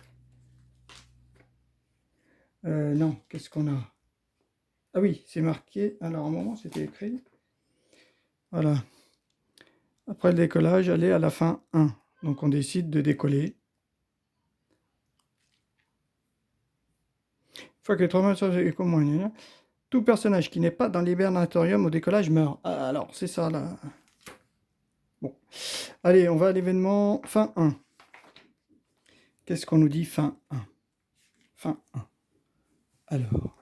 Non, qu'est-ce qu'on a? Ah oui, c'est marqué. Alors, à un moment, c'était écrit. Voilà. Après le décollage, aller à la fin 1. Donc, on décide de décoller. Une fois que les 3 messages est commun, tout personnage qui n'est pas dans l'hibernatorium au décollage meurt. Ah, alors, c'est ça, là. Bon. Allez, on va à l'événement fin 1. Qu'est-ce qu'on nous dit fin 1? Fin 1. Alors,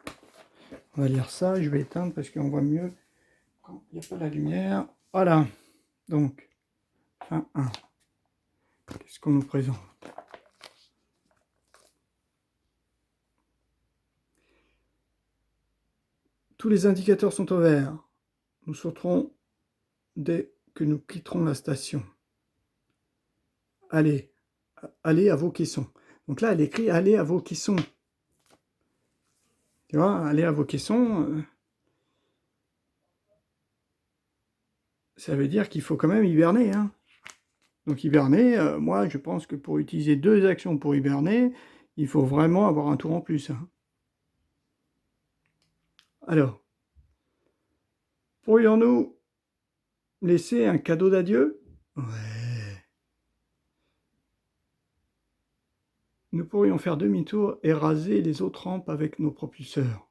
on va lire ça. Je vais éteindre parce qu'on voit mieux quand il n'y a pas la lumière. Voilà. Donc, fin 1. Qu'est-ce qu'on nous présente? Tous les indicateurs sont au vert. Nous sauterons dès que nous quitterons la station. Allez, allez à vos caissons. Donc là, elle écrit allez à vos caissons. Tu vois, allez à vos caissons, ça veut dire qu'il faut quand même hiberner. Hein. Donc hiberner, moi je pense que pour utiliser 2 actions pour hiberner, il faut vraiment avoir un tour en plus, hein. Alors, pourrions-nous laisser un cadeau d'adieu? Ouais. Nous pourrions faire demi-tour et raser les autres rampes avec nos propulseurs.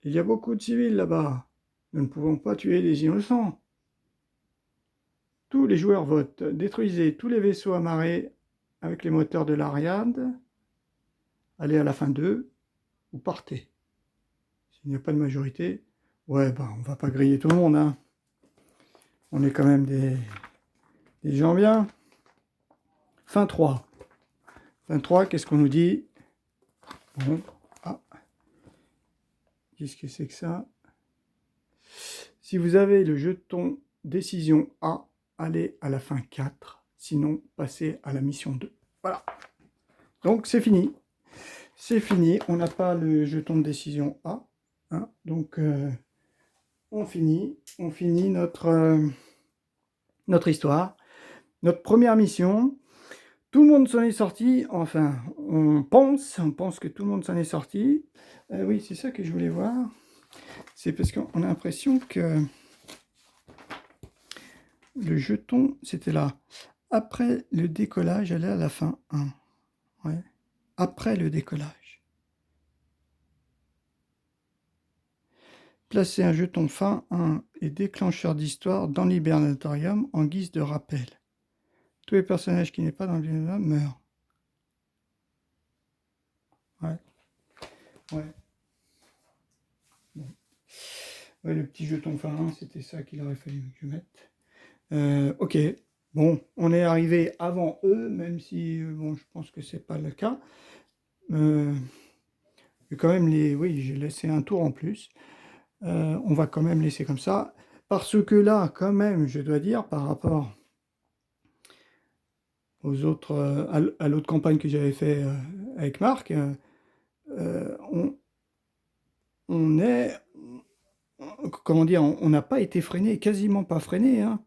Il y a beaucoup de civils là-bas. Nous ne pouvons pas tuer les innocents. Tous les joueurs votent. Détruisez tous les vaisseaux amarrés avec les moteurs de l'Ariane. Allez à la fin 2 ou partez. S'il n'y a pas de majorité, ouais, bah, on va pas griller tout le monde, hein. On est quand même des gens bien. Fin 3. Fin 3, qu'est-ce qu'on nous dit? Bon, ah, qu'est-ce que c'est que ça? Si vous avez le jeton décision A, allez à la fin 4. Sinon, passez à la mission 2. Voilà. Donc, c'est fini. C'est fini. On n'a pas le jeton de décision A. Hein, donc, on finit notre histoire. Notre première mission. Tout le monde s'en est sorti. Enfin, on pense que tout le monde s'en est sorti. Oui, c'est ça que je voulais voir. C'est parce qu'on a l'impression que le jeton, c'était là. Après le décollage, elle est à la fin 1. Ouais. Après le décollage. Placez un jeton fin 1 et déclencheur d'histoire dans l'hibernatorium en guise de rappel. Tous les personnages qui n'est pas dans l'hibernatorium meurent. Ouais. Ouais. Bon. Ouais, le petit jeton fin 1, c'était ça qu'il aurait fallu que je mette. Ok. Bon, on est arrivé avant eux, même si bon, je pense que c'est pas le cas. Quand même oui, j'ai laissé un tour en plus. On va quand même laisser comme ça. Parce que là, quand même, je dois dire, par rapport aux autres, à l'autre campagne que j'avais fait avec Marc, on est, comment dire, on n'a pas été freiné, quasiment pas freiné, hein.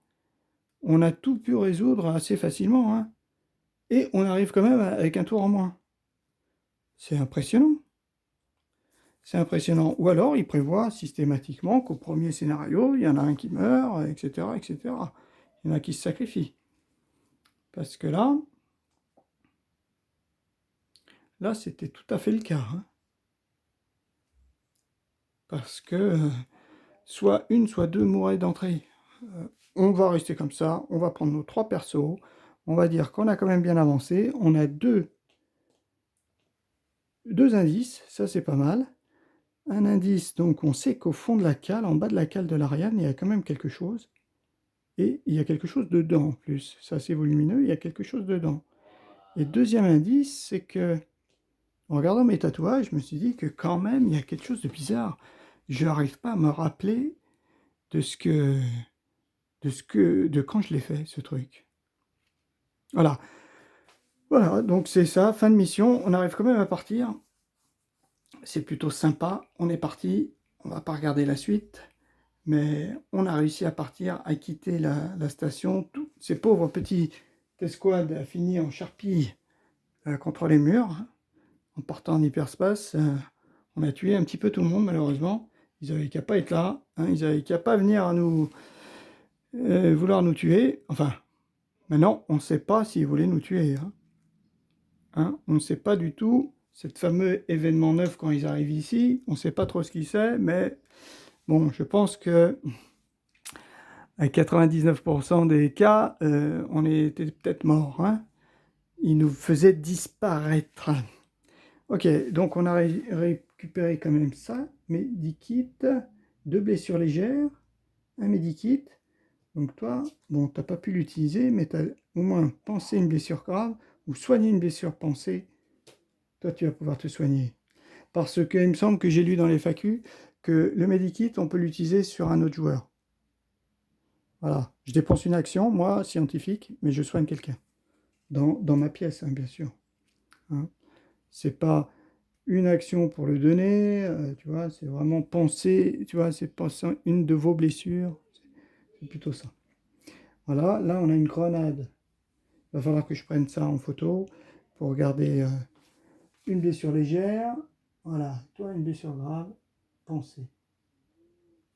On a tout pu résoudre assez facilement, hein. Et on arrive quand même avec un tour en moins. C'est impressionnant. C'est impressionnant. Ou alors, il prévoit systématiquement qu'au premier scénario, il y en a un qui meurt, etc., etc. Il y en a qui se sacrifient. Parce que là, c'était tout à fait le cas, hein. Parce que soit une, soit deux mouraient d'entrée. On va rester comme ça, on va prendre nos 3 persos, on va dire qu'on a quand même bien avancé, on a deux indices, ça c'est pas mal. Un indice, donc on sait qu'au fond de la cale, en bas de la cale de l'Ariane, il y a quand même quelque chose. Et il y a quelque chose dedans en plus. C'est assez volumineux, il y a quelque chose dedans. Et deuxième indice, c'est que, en regardant mes tatouages, je me suis dit que quand même, il y a quelque chose de bizarre. Je n'arrive pas à me rappeler de quand je l'ai fait, ce truc. Voilà. Voilà, donc c'est ça, fin de mission. On arrive quand même à partir. C'est plutôt sympa. On est parti. On va pas regarder la suite. Mais on a réussi à partir, à quitter la station. Tous ces pauvres petits escouades a fini en charpie contre les murs. En partant en hyperspace, on a tué un petit peu tout le monde, malheureusement. Ils avaient qu'à pas être là. Hein, ils avaient qu'à pas venir à nous vouloir nous tuer. Enfin, maintenant, on ne sait pas s'ils voulaient nous tuer. Hein. Hein, on ne sait pas du tout. Cet fameux événement neuf quand ils arrivent ici, on ne sait pas trop ce qu'il c'est, mais bon, je pense que à 99% des cas, on était peut-être mort. Hein. Ils nous faisaient disparaître. Ok, donc on a récupéré quand même ça. Medikit, 2 blessures légères, un medikit. Donc toi, bon, t'as pas pu l'utiliser, mais tu as au moins pensé une blessure grave ou soigné une blessure pensée. Toi, tu vas pouvoir te soigner. Parce qu'il me semble que j'ai lu dans les FAQ que le medikit, on peut l'utiliser sur un autre joueur. Voilà. Je dépense une action, moi, scientifique, mais je soigne quelqu'un. Dans ma pièce, hein, bien sûr. Hein. C'est pas une action pour le donner, tu vois, c'est vraiment penser, tu vois, c'est penser une de vos blessures. C'est plutôt ça. Voilà, là on a une grenade. Il va falloir que je prenne ça en photo pour regarder une blessure légère. Voilà, toi une blessure grave, pensée.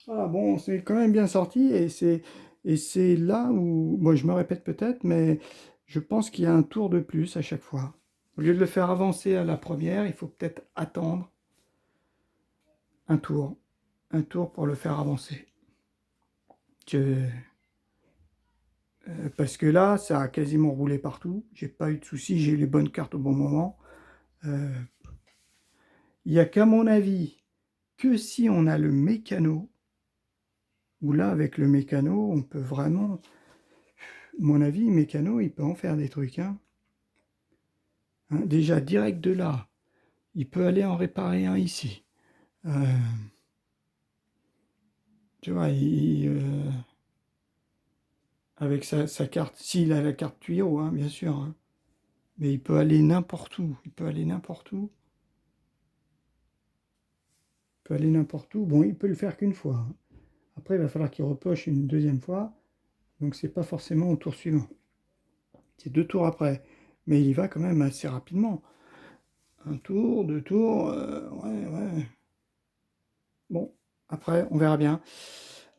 Voilà, bon, c'est quand même bien sorti et c'est là où, bon, je me répète peut-être, mais je pense qu'il y a un tour de plus à chaque fois. Au lieu de le faire avancer à la première, il faut peut-être attendre un tour, un tour pour le faire avancer. Que- parce que là, ça a quasiment roulé partout. J'ai pas eu de soucis, j'ai eu les bonnes cartes au bon moment. Euh, Il n'y a qu'à mon avis que si on a le mécano, où là, avec le mécano, on peut vraiment, mon avis, mécano, il peut en faire des trucs, hein. Hein, déjà, direct de là, il peut aller en réparer un ici. Euh, tu vois, avec sa carte, s'il a la carte tuyau, hein, bien sûr, hein. Mais il peut aller n'importe où. Il peut aller n'importe où. Il peut aller n'importe où. Bon, il peut le faire qu'une fois, hein. Après, il va falloir qu'il repoche une deuxième fois. Donc, c'est pas forcément au tour suivant. C'est 2 tours après. Mais il y va quand même assez rapidement. Un tour, 2 tours, ouais, ouais. Bon, après, on verra bien.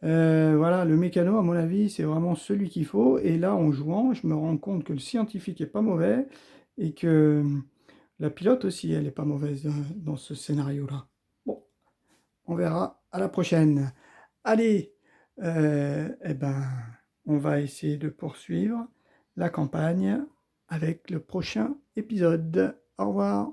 Voilà, le mécano, à mon avis, c'est vraiment celui qu'il faut. Et là, en jouant, je me rends compte que le scientifique est pas mauvais et que la pilote aussi, elle est pas mauvaise dans ce scénario-là. Bon, on verra à la prochaine. Allez, eh ben, on va essayer de poursuivre la campagne avec le prochain épisode. Au revoir.